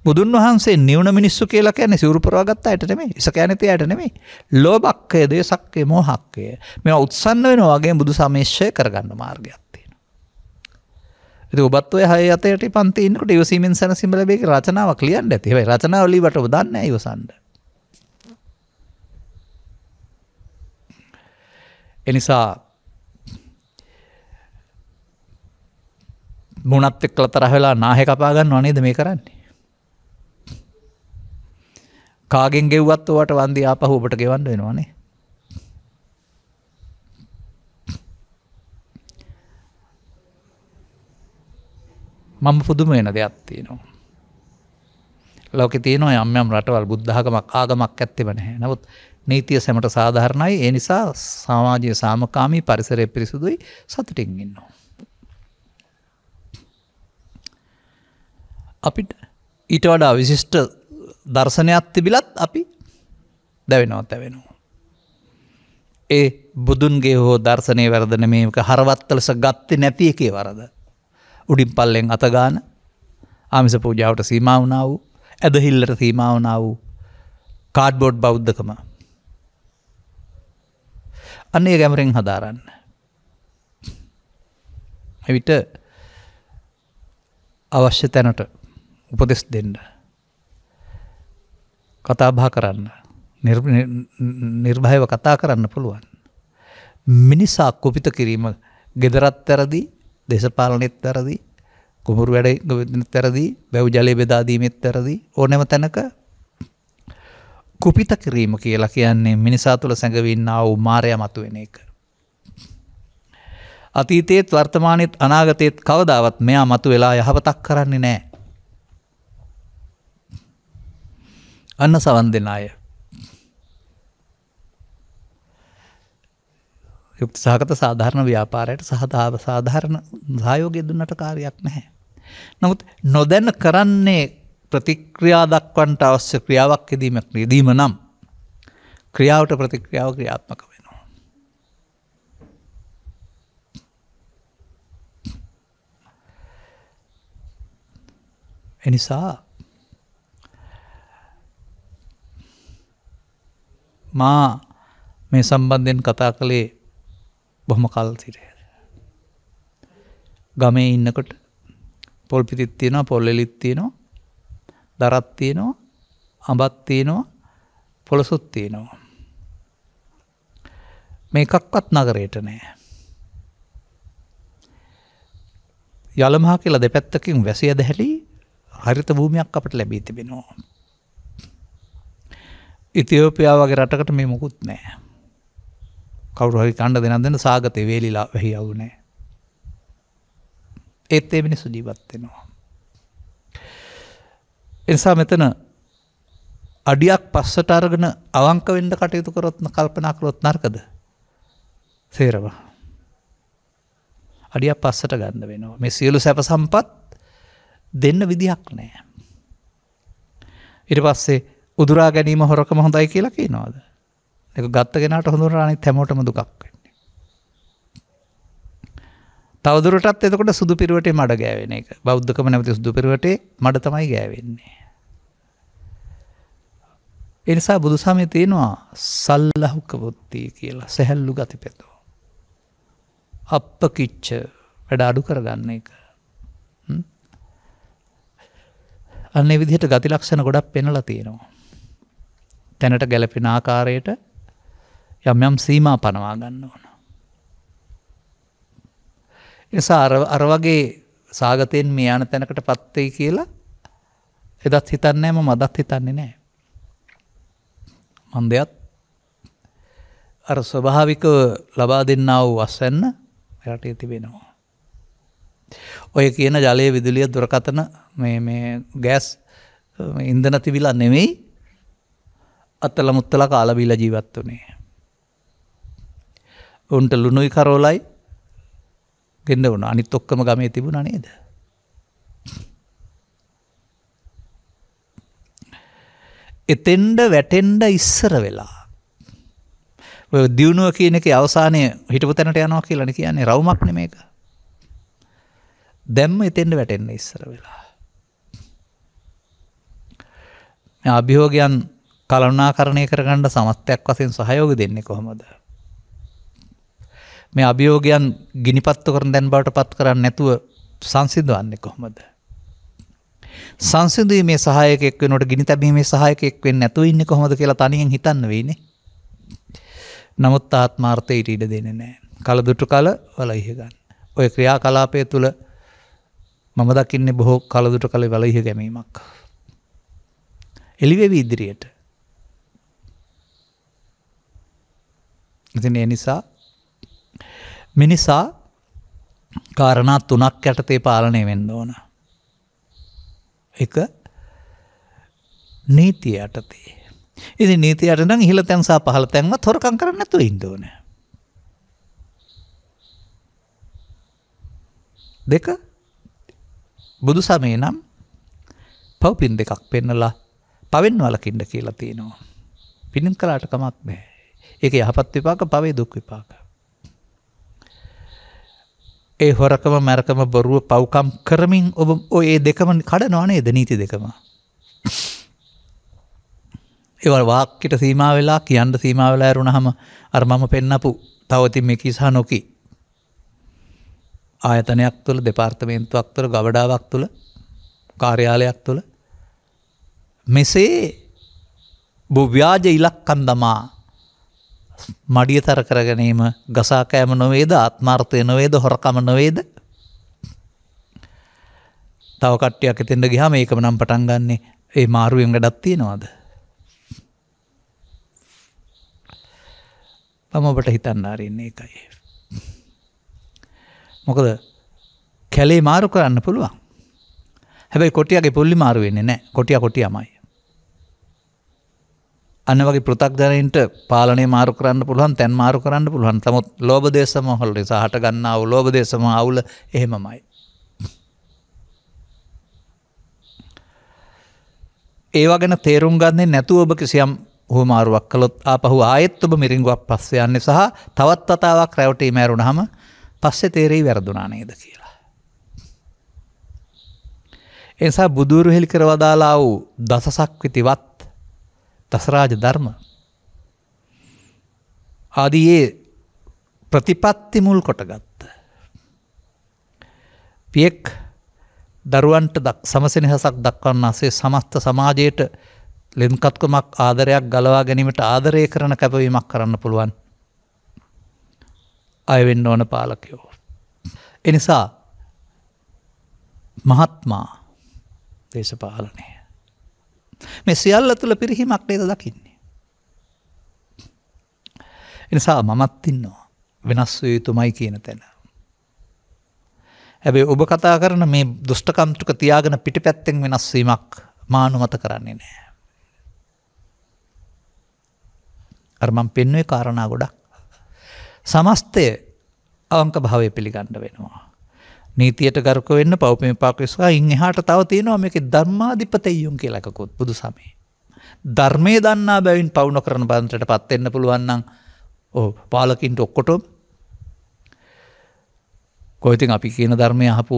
බුදුන් වහන්සේ නිවුන මිනිස්සු කියලා කියන්නේ සිවුරු පරවා ගත්ත අයට නෙමෙයි. ඉස කියන්නේ තියාට නෙමෙයි. ලෝභක්කය, දේශක්කය, මෝහක්කය. මේවා උත්සන්න වෙනවා වගේ බුදු සමේශය කරගන්න මාර්ගයක් තියෙනවා. ඉතින් ඔබත් ඔය 6 යතේට පන්ති ඉන්නකොට ඉවසීමෙන් සැනසීම ලැබෙයි කියලා රචනාවක් ලියන්න ඇති. හැබැයි රචනාව ලියවට ඔබ දන්නේ නැහැ ඉවසන්න. එනිසා මුණත් එක්කලා තරහ වෙලා නාහේ කපා ගන්නව නේද මේ කරන්නේ? කාගෙන් ගෙව්වත් ඔයාට වන්දි ආපහු ඔබට ගෙවන්න වෙනවනේ. මම පුදුම වෙන දෙයක් තියෙනවා. ලෝකේ තියෙනවා යම් යම් රටවල් බුද්ධ ආගමක් ඇත්තෙම නැහැ. නමුත් නීතිය සැමට සාධාරණයි. ඒ නිසා සමාජීය සාමකාමී පරිසරය පිරිසුදුයි සතුටින් ඉන්නවා. අපිට ඊට වඩා විශිෂ්ට දර්ශනයක් තිබිලත් අපි දැවෙනවා. ඒ බුදුන්ගේ හෝ දර්ශනයේ වරද නෙමේ මේක හරවත්ත ලෙස ගත්තේ නැති එකේ වරද. උඩින් පල්ලෙන් අත ගන්න ආමිස පූජාවට සීමා වුණා වූ ඇදහිල්ලට සීමා වුණා වූ කාඩ්බෝඩ් බෞද්ධකම. අන්නේ ගැමරෙන් හදාරන්න. එවිට අවශ්‍ය තැනට උපදෙස් දෙන්න. කතා බහ කරන්න. නිර්භයව කතා කරන්න පුළුවන්. මිනිසා කුපිත කිරීම ගෙදරත් වැරදි, දේශපාලනෙත් වැරදි, කුඹුරු වැඩ වැරදි, වැව් ජලය බෙදා දීමෙත් වැරදි. ඕනෑම තැනක කුපිත කිරීම කියලා කියන්නේ මිනිසා තුළ සැඟවින්නා වූ මායя මතුවෙන එක. අතීතයේත් වර්තමානයේත් අනාගතයේත් කවදාවත් මෙයා මතුවෙලා යහපතක් කරන්නේ නැහැ. අන්න සවන් දෙන අය. යුක්ති සහගත සාධාරණ ව්‍යාපාරයට සාධාරණ සහයෝගය දුන්නට කාර්යයක් නැහැ. නමුත් නොදැන කරන්නේ ප්‍රතික්‍රියා දක්වන්නට අවශ්‍ය ක්‍රියාවක් යෙදීම නම් ක්‍රියාවට ප්‍රතික්‍රියාව ක්‍රියාත්මක වෙනවා. එනිසා මා මේ සම්බන්ධයෙන් කතා කළේ බොහොම කල් සිට. ගමේ ඉන්නකොට පොල් පිටිත් තියෙනවා, පොල් එලිත් තියෙනවා, දරත් තියෙනවා, අඹත් තියෙනවා, පොළොසුත් තියෙනවා. මේකක්වත් නගරයට නෑ. යලමහා කියලා දෙපැත්තකින් වැසි ඇදහැලි හරිත භූමියක් අපට ලැබී තිබෙනවා. ඉතියෝපියාව වගේ රටකට මේ මොකුත් නෑ. කවුරු හරි කණ්ඩ දෙන්න සාගතේ වේලිලා වෙහි යවු නෑ. ඒත් ඒ මිනිස්සු ජීවත් වෙනවා. එනිසා මෙතන අඩියක් පස්සට අරගෙන අවංක වෙන්න කටයුතු කරොත් කල්පනා කරොත් නරකද? සේරම. අඩියක් පස්සට ගන්න වෙනවා. මේ සියලු සැප සම්පත් දෙන්න විදියක් නැහැ. ඊට පස්සේ උදුරා ගැනීම හොරකම හොඳයි කියලා කියනවාද? ඒක ගත්ත කෙනාට හොඳුනන අනිත් හැමෝටම දුකක් වෙන්නේ. තවදුරටත් එතකොට සුදු පිරුවටේ මඩ ගෑවෙන එක. බෞද්ධකම නැමැති සුදු පිරුවටේ මඩ තමයි ගෑවෙන්නේ. ඒ නිසා බුදුසමයේ තියෙනවා සල්ලහුක බුද්ධි කියලා සැහැල්ලු ගතිපෙතෝ. අප්පකිච්ච වැඩ අඩු කරගන්න එක. අන්නේ විදිහට ගති ලක්ෂණ ගොඩක් පෙන්වලා තියෙනවා. තැනට ගැලපෙන ආකාරයට යම් යම් සීමා පනවා ගන්න ඕන. ඒ නිසා අර වගේ සාගතයෙන් මේ යන තැනකටපත් වෙයි කියලා එදත් හිතන්නේ නැහැ, මම අදත් හිතන්නේ නැහැ. මන්දයත් අර ස්වභාවිකව ලබා දෙන්නා වූ වස්වැන්න රටේ තිබෙනවා. ඔය කියන ජලය, විදුලිය, දුරකථන, මේ ගෑස්, ඉන්ධන තිබිලා නෙමෙයි අත්තල මුත්තල කාලා බීලා ජීවත් වුනේ. උන්ට ලුණුයි කරෝලයි ගෙන්න වුණා. අනිත් ඔක්කොම ගමේ තිබුණා නේද? එතෙන්ද වැටෙන්න ඉස්සර වෙලා ඔය දියුණුව කියන එකේ අවසානයේ හිටපු තැනට යනවා කියලානේ කියන්නේ. රවුමක් නෙමේක. දැම්ම එතෙන්ද වැටෙන්න ඉස්සර වෙලා. මේ අභියෝගයන් කළමනාකරණය කරගන්න සමස්තයක් වශයෙන් සහයෝග දෙන්නේ කොහොමද? මේ අභියෝගයන් ගිනිපත්තු කරන දැන් බවට පත් කරන්නේ නැතුව සංසිඳවන්නේ කොහොමද? සංසිඳීමේ සහායකෙක් වෙනකොට ගිනි තැබීමේ සහායකෙක් වෙන්නේ නැතුව ඉන්නේ කොහොමද කියලා තනියෙන් හිතන්න වෙයිනේ. නමුත් ආත්මාර්ථය ඊට ඉඩ දෙන්නේ නැහැ. කලදුටු කල වලයිහ ගන්න. ඔය ක්‍රියාකලාපය තුළ මම දකින්නේ බොහෝ කලදුටු කල වලයිහ ගැනීමක්. එළිවෙවි ඉදිරියට. ඉතින් ඒ නිසා මිනිසා කාරණා 3ක් යටතේ පාලනය වෙන්න ඕන. එක නීතිය යටතේ. ඉතින් නීතිය යටතේ නම් ඉහළ තැන් සහ පහළ තැන්වත් හොරකම් කරන්න නැතුව ඉන්න ඕන. දෙක බුදු සමයේ නම් පව්පින් දෙකක් පෙන්නලා පවෙන් වලකින්න කියලා තියෙනවා. පින්ින් කළාට කමක් නැහැ. ඒක යහපත් විපාක, පවේ දුක් විපාක. ඒ හොරකම මරකම බොරුව පව්කම් කරමින් ඔබ ඔය දෙකම කඩනවා නේද? නීති දෙකම. ඒවල් වාක්‍යට සීමා වෙලා කියන්න සීමා වෙලා ඇරුණාම අර මම පෙන්නපු තව ඉතින් මේ කිසහ නොකි ආයතනයක් තුළ, දෙපාර්තමේන්තුවක් තුළ, ගවඩාවක් තුළ, කාර්යාලයක් තුළ මෙසේ ව්‍යාජ ඉලක්කම් දමා මඩියතර කර ගැනීම ගසා කෑම නොවේද? ආත්මාර්ථය නොවේද? හොරකම නොවේද? තව කට්ටියක් එතෙන්ද ගියාම ඒකම නම් පටන් ගන්නෙ ඒ මාරුවෙන් වැඩක් තියනවාද? මම ඔබට හිතන්න ආරින්නේ ඒකයි. මොකද කැලේ මාරු කරන්න පුළුවන්. හැබැයි කොටියාගේ පොල්ලි මාරු වෙන්නේ නැහැ. කොටියමයි. අන්න වගේ පෘථග්ජනයින්ට පාලනය මාරු කරන්න පුළුවන්, තැන් මාරු කරන්න පුළුවන්. නමුත් ලෝභ දේශ මොහ නිසා හට ගන්නා වූ ලෝභ දේශ මොහ අවුල එහෙමමයි. ඒවා ගැන තේරුම් ගන්නේ නැතුව ඔබ කිසියම් හුවමාරුවක් කළොත් ආපහු ආයෙත් ඔබ මිරිඟුවක් පස්සේ යන්නේ සහ තවත් වතාවක් රැවටීම ඇරුණාම පස්සේ තේරෙයි වැරදුනා නේද කියලා. ඒ නිසා බුදුරු හෙළි කරවදාලා වූ දසසක්විතිවත් දසරාජ ධර්ම ආදී ඒ ප්‍රතිපත්ති මුල් කොටගත් පියෙක් දරුවන්ට සමසෙනෙහසක් දක්වන්නාසේ සමස්ත සමාජයට ලෙන්කත්කමක් ආදරයක් ගලවා ගැනීමට ආදරය කරන කැපවීමක් කරන්න පුළුවන් අය වෙන්න ඕන පාලකයෝ. එනිසා මහත්මා දේශපාලනය මේ සියල්ල තුළ පිරිහීමක් නේද දකින්නේ. එනිසා මමත් ඉන්නවා වෙනස් විය යුතුමයි කියන තැන. හැබැයි ඔබ කතා කරන මේ දුෂ්ටකම් ටික තියාගෙන පිටිපැත්තෙන් වෙනස් වීමක් මා අනුමත කරන්නේ නැහැ. අර මම පෙන්වුවේ කාරණා ගොඩක්. සමස්තය අවංක භාවය පිළිගන්න වෙනවා. නීතියට ගරුක වෙන්න පව්පින් විපාක විශ්වා ඉන් එහාට තව තියෙනවා මේකේ ධර්මාධිපතෙයියුන් කියලා එකකුත් බුදු සමයේ. ධර්මයේ දන්නා බැවින් පවු නොකරන බන්තරටපත් වෙන්න පුළුවන් නම් පාලකින්ට ඔක්කොටම කොයිතින් අපි කියන ධර්මය අහපු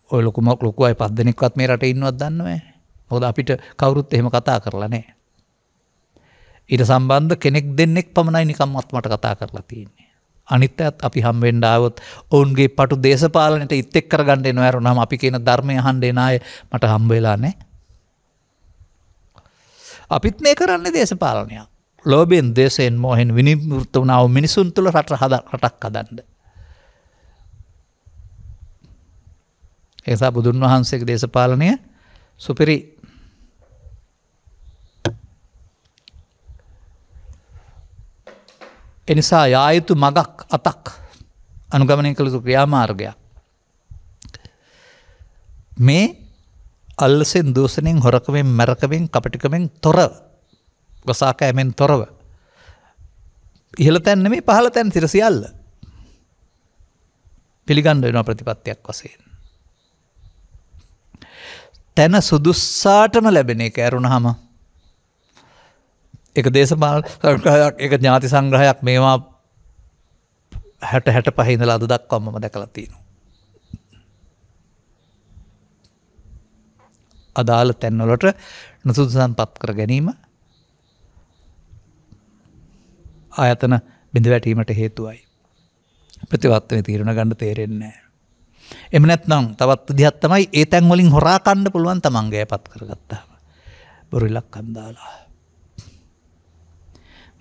ඔය ලොකු අය 5 දෙනෙක්වත් මේ රටේ ඉන්නවත් දන්නව නැහැ. මොකද අපිට කවුරුත් එහෙම කතා කරලා නැහැ. ඊට සම්බන්ධ කෙනෙක් දෙන්නෙක් පමණයි නිකම් මට කතා කරලා තියෙන්නේ. අනිත් අයත් අපි හම් වෙන්න ආවොත් ඔවුන්ගේ පටු දේශපාලනයට ඉත් එක් කරගන්න එනවා වරුණාම අපි කියන ධර්මය අහන්න එන අය මට හම් වෙලා නැහැ. අපිත් මේ කරන්නේ දේශපාලනයක්. ලෝභයෙන්, දේශයෙන්, මොහෙන් විනිවෘත වුණා වූ මිනිසුන් තුළ රටක් හදන්න. ඒ නිසා බුදුන් වහන්සේගේ දේශපාලනය සුපිරි. එනිසා යා යුතු මගක් අතක් අනුගමනය කළ යුතු ක්‍රියාමාර්ගයක්. මේ අල්ලසෙන් දූෂණයෙන් හොරකමෙන් මැරකමෙන් කපටිකමෙන් තොරව ගසා කෑමෙන් තොරව ඉහළ තැන් නෙමෙයි පහළ තැන් සිර සියල්ල පිළිගන්න වෙනවා ප්‍රතිපත්තියක් වශයෙන්. තැන සුදුස්සාටම ලැබෙන එක ඇරුණාම එක දේශපාලන සංග්‍රහයක්, එක ඥාති සංග්‍රහයක් මේවා 65 ඉඳලා අද දක්වාම මම දැකලා තියෙනවා. අදාළ තැන්වලට නසුදුසන්පත් කර ගැනීම ආයතන බිඳ වැටීමට හේතුවයි. ප්‍රතිවත්වයේ තීරණ ගන්න තේරෙන්නේ නැහැ. එහෙම නැත්නම් තවත් විදිහක් තමයි ඒ තැන් වලින් හොරා කන්න පුළුවන් තමන්ගේ යපත් කරගත්තාම. බොරිලක් අන්දාලා.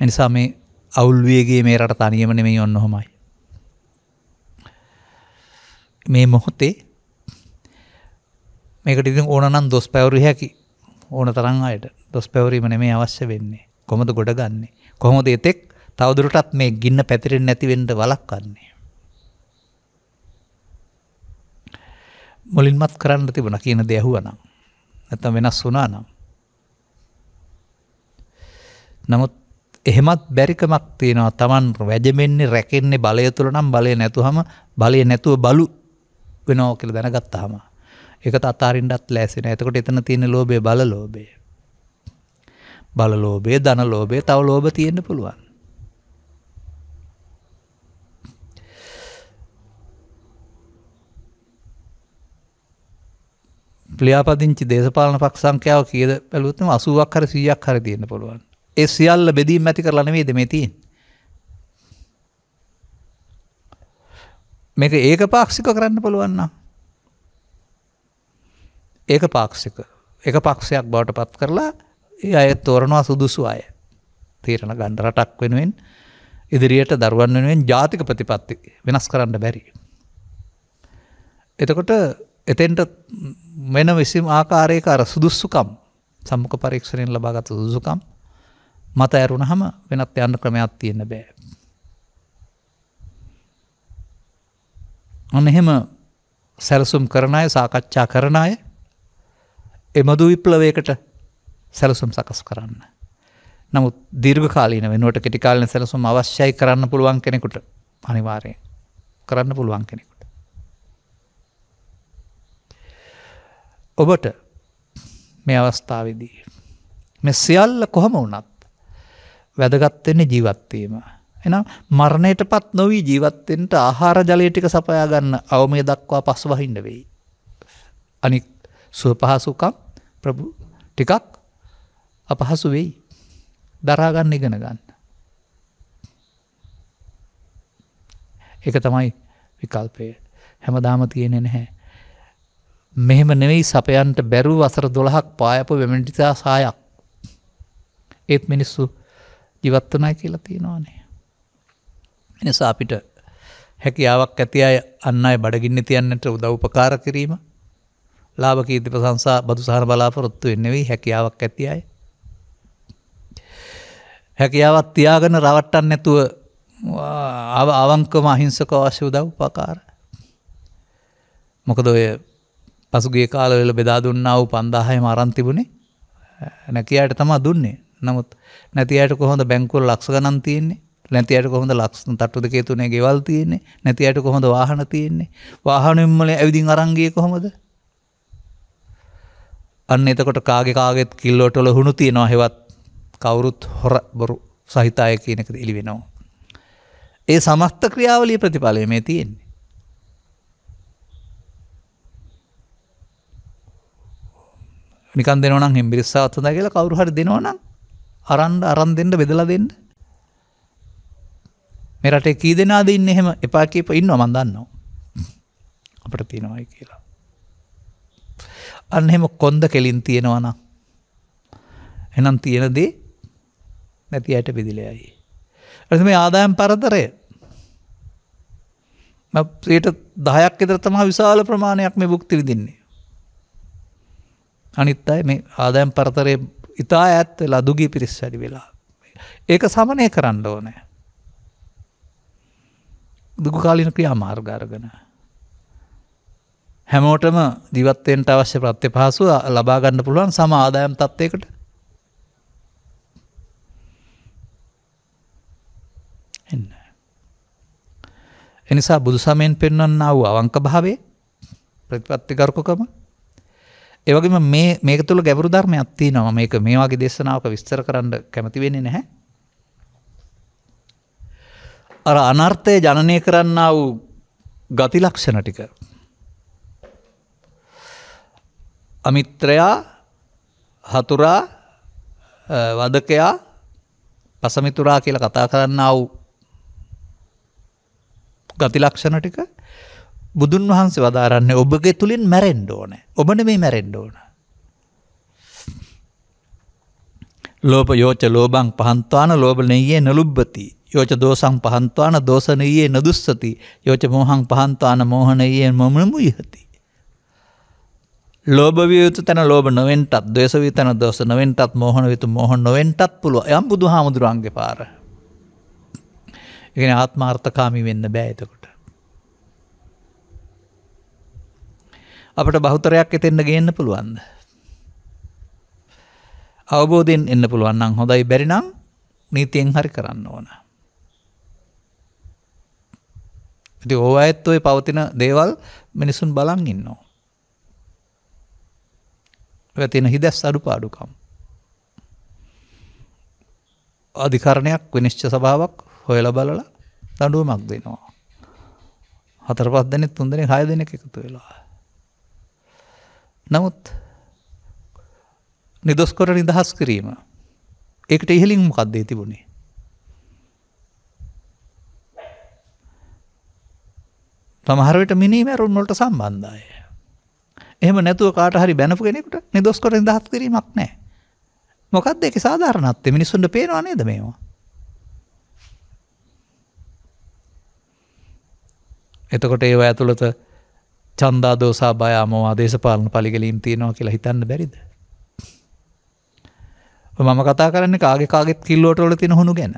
එනිසා මේ අවුල් වේගයේ මේ රට තනියම නෙමෙයි ඔන්න ඔහමයි. මේ මොහොතේ මේකට ඉතින් ඕන නම් දොස් පැවරිය හැකි ඕන තරම් අයට. දොස් පැවරීම නෙමෙයි අවශ්‍ය වෙන්නේ. කොහොමද ගොඩ ගන්නෙ? කොහොමද එතෙක් තවදුරටත් මේ ගින්න පැතිරෙන්නේ නැති වෙන්න වළක්වන්නේ? මුලින්මත් කරන්න තිබුණා කියන දේ ඇහුවනම් නැත්නම් වෙනස් වුණා නම්. නමුත් එහෙමත් බැරිකමක් තියෙනවා. Taman වැජෙන්නේ රැකෙන්නේ බලය තුල නම් බලය නැතුවම බලය නැතුව බලු වෙනවා කියලා දැනගත්තාම ඒකට අතාරින්නත් ලෑස්ති නෑ. එතකොට එතන තියෙන ලෝභය බල ලෝභය. බල ලෝභය, ධන ලෝභය, තව ලෝභ තියෙන්න පුළුවන්. ක්‍රියාපදිංචි දේශපාලන පක්ෂ සංඛ්‍යාව කීයද බැලුවොත් 80ක් හරි 100ක් හරි තියෙන්න පුළුවන්. ඒ සියල්ල බෙදීම් ඇති කරලා නෙමෙයිද මේ තියෙන්නේ. මේක ඒකපාක්ෂික කරන්න පුළුවන් නම් ඒකපාක්ෂික එක පක්ෂයක් බවට පත් කරලා ඒ අය තෝරනවා සුදුසු අය. තීරණ ගන්න රටක් වෙනුවෙන් ඉදිරියට දරුවන් වෙනුවෙන් ජාතික ප්‍රතිපත්ති වෙනස් කරන්න බැරි. එතකොට එතෙන්ට වෙන විසිම ආකාරයක අර සුදුසුකම් සම්මුඛ පරීක්ෂණයෙන් ලබාගත් සුදුසුකම් මත ඇරුණාම වෙනත් යන්න ක්‍රමයක් තියෙන්න බෑ. අන්න එහෙම සැලසුම් කරන අය, සාකච්ඡා කරන අය එමදු විප්ලවයකට සැලසුම් සකස් කරන්න. නමුත් දීර්ඝ කාලීන වෙනුවට කෙටි කාලීන සැලසුම් අවශ්‍යයි කරන්න පුළුවන් කෙනෙකුට අනිවාර්යයෙන් කරන්න පුළුවන් කෙනෙකුට. ඔබට මේ අවස්ථාවේදී මේ සියල්ල කොහම වුණත් වැදගත් වෙන්නේ ජීවත් වීම. එහෙනම් මරණයටපත් නොවි ජීවත් වෙන්න ආහාර ජලය ටික සපයා ගන්න අවමය දක්වා පස් වහින්න වෙයි. අනික් සුව පහසුකම් ප්‍රභු ටිකක් අපහසු වෙයි. දරා ගන්න ඉගෙන ගන්න. ඒක තමයි විකල්පය. හැමදාම තියෙන්නේ නැහැ. මෙහෙම නෙවෙයි සපයන්ට බැරුව වසර 12ක් පායපු වෙමෙන්ටිසා සායක්. ඒත් මිනිස්සු ජීවත් වුණා කියලා තියෙනවානේ. එනිසා අපිට හැකියාවක් ඇති අය අන් අය බඩගින්න තියන්නට උදව් උපකාර කිරීම, ලාභ කීර්ති ප්‍රශංසා බදු සහන බලාපොරොත්තු වෙන්නේ නෙවෙයි. හැකියාවක් ඇති අය හැකියාවක් තියාගෙන රවට්ටන්න නැතුව අවංකවම අහිංසක අවශ්‍ය උදව් උපකාර. මොකද ඔය පසුගිය කාලවල බෙදා දුන්නා වූ 5000ම අරන් තිබුණේ නැති අයට තමයි දුන්නේ. නමුත් නැති අයට කොහොමද බැංකුවල ලක්ෂ ගණන් තියෙන්නේ? නැති අයට කොහොමද ලක්ෂ තට්ටු දෙකේ තුනේ ගෙවල් තියෙන්නේ? නැති අයට කොහොමද වාහන තියෙන්නේ? වාහනෙන් වල ඇවිදින් අරන් ගියේ කොහොමද? අන්න එතකොට කාගෙත් කිල්ලෝට වල හුණු තියනවා. හෙවත් කවුරුත් හොර බොරු සහිත අය කියන එක එළි වෙනවා. ඒ සමස්ත ක්‍රියාවලිය ප්‍රතිඵලය මේ තියෙන්නේ. නිකන් දෙනවා නම් හෙම්බිරිස්සාවත් හොඳයි කියලා කවුරු හරි දෙනවා නම් අරන් දෙන්න බෙදලා දෙන්න. මේ රටේ කී දෙනාද ඉන්නේ එහෙම එපා කියප ඉන්නවා මම දන්නවා. අපිට තියෙනවායි කියලා. අන්න එහෙම කොන්ද කෙලින් තියෙනවා නම් එහෙනම් තියෙන දේ නැති අයට බෙදිලයි. ඊට මේ ආදායම් පරතරය 10ක් විතර තමයි විශාල ප්‍රමාණයක් මේ භුක්ති විඳින්නේ. අනිත් අය මේ ආදායම් පරතරයේ ඉතා ඈත් වෙලා දුගී පිරිස් වැඩි වෙලා. ඒක සමනය කරන්න ඕනේ. දුක කාලීන ක්‍රියාමාර්ග අරගෙන හැමෝටම ජීවත් වෙන්න අවශ්‍ය ප්‍රත්‍යපහසුව ලබා ගන්න පුළුවන් සම ආදායම් තත්ත්වයකට එන්න. එනිසා බුදු සමයෙන් පෙන්වන්නා වූ අවංක භාවයේ ප්‍රතිපත්තිගරුකකම ඒ වගේම මේක තුල ගැඹුරු ධර්මයක් තියෙනවා. මේක මේ වගේ දේශනාවක විස්තර කරන්න කැමති වෙන්නේ නැහැ. අර අනර්ථය ජනනය කරන්නා වූ ගති ලක්ෂණ ටික අමිත්‍රයා, හතුරා, වදකයා, පසමිතුරා කියලා කතා කරන්නා වූ ගති ලක්ෂණ ටික බුදුන් වහන්සේ වදාරන්නේ ඔබගේ තුලින් මැරෙන්න ඕනේ. ඔබ නෙමෙයි මැරෙන්න ඕන. ලෝභ යෝච ලෝභං පහන්ත්වාන ලෝභ නෙය්යේ නලුබ්බති. යෝච දෝසං පහන්ත්වාන දෝස නෙය්යේ නදුස්සති. යෝච මොහං පහන්ත්වාන මෝහ නෙය්යේ මමමුයති. ලෝභ විය යුතු තැන ලෝභ නොවෙන්ටත්, ද්වේෂ විය තැන දෝෂ නොවෙන්ටත්, මෝහන විය යුතු මෝහ නොවෙන්ටත් පුළුවන්. යම් බුදුහාමුදුරන්ගේ පාර. ඒ කියන්නේ ආත්මාර්ථකාමී වෙන්න බෑ එතකොට. අපට බහුතරයක් එතෙන්න ගේන්න පුළුවන්ද? අවබෝධයෙන් එන්න පුළුවන් නම් හොඳයි, බැරි නම් නීතියෙන් හරි කරන්න ඕන. ඉතින් ඕවායත් ඔය පවතින දේවල් මිනිසුන් බලන් ඉන්නවා. ඔය තියෙන හිදැස් අඩුපාඩුකම්. අධිකරණයක් විනිශ්චය සභාවක් හොයලා බලලා දඬුවමක් දෙනවා. 4-5 දෙනෙක් 3 දෙනෙක් 6 දෙනෙක් එකතු වෙලා. නමුත් නිදොස් කර නිදහස් කිරීම ඒකට ඉහළින් මොකක්ද තිබුණේ? සමහර විට මිනිමරුන් වලට සම්බන්ධයි. එහෙම නැතුව කාට හරි බැනපු කෙනෙකුට නිදොස් කර නිදහස් කිරීමක් නැහැ. මොකක්ද ඒකේ සාධාරණත්වය? මිනිස්සුන්ට පේනව නේද මේවා? එතකොට ඒව ඇතුළත චන්දා දෝසා බය අමෝහ දේශපාලන පලිගලීම් තියෙනවා කියලා හිතන්න බැරිද? මම කතා කරන්නේ කාගෙත් කිල්ලෝට වල තියෙන හුණු ගැන.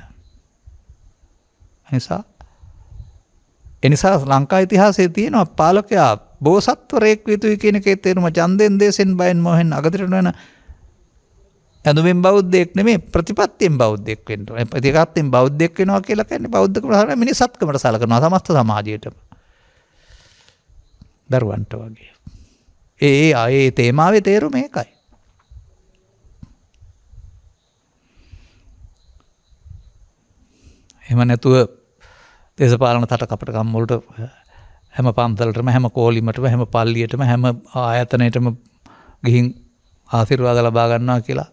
එනිසා ලංකා ඉතිහාසයේ තියෙනවා පාලකයා බෝසත්වරයෙක් විය යුතුයි කියන එකේ තේරුම ඡන්දෙන් දේශෙන් බයෙන් මොහෙන් අගතිරට වෙන ඇඳුමින් බෞද්ධයෙක් නෙමෙයි ප්‍රතිපත්තියෙන් බෞද්ධයෙක් වෙන්න ඕනේ. ප්‍රතිපත්තියෙන් බෞද්ධයෙක් වෙනවා කියලා කියන්නේ බෞද්ධකම හරිය මිනිසත්කමට සලකනවා සමස්ත සමාජයටම. දරුවන්ට වගේ. ඒ තේමාවේ තේරුම ඒකයි. එහෙම නැතුව දේශපාලන තට කපටකම් වලට හැම පන්සලටම හැම කෝලිමටම හැම පල්ලියටම හැම ආයතනයටම ගිහින් ආශිර්වාද ලබා ගන්නවා කියලා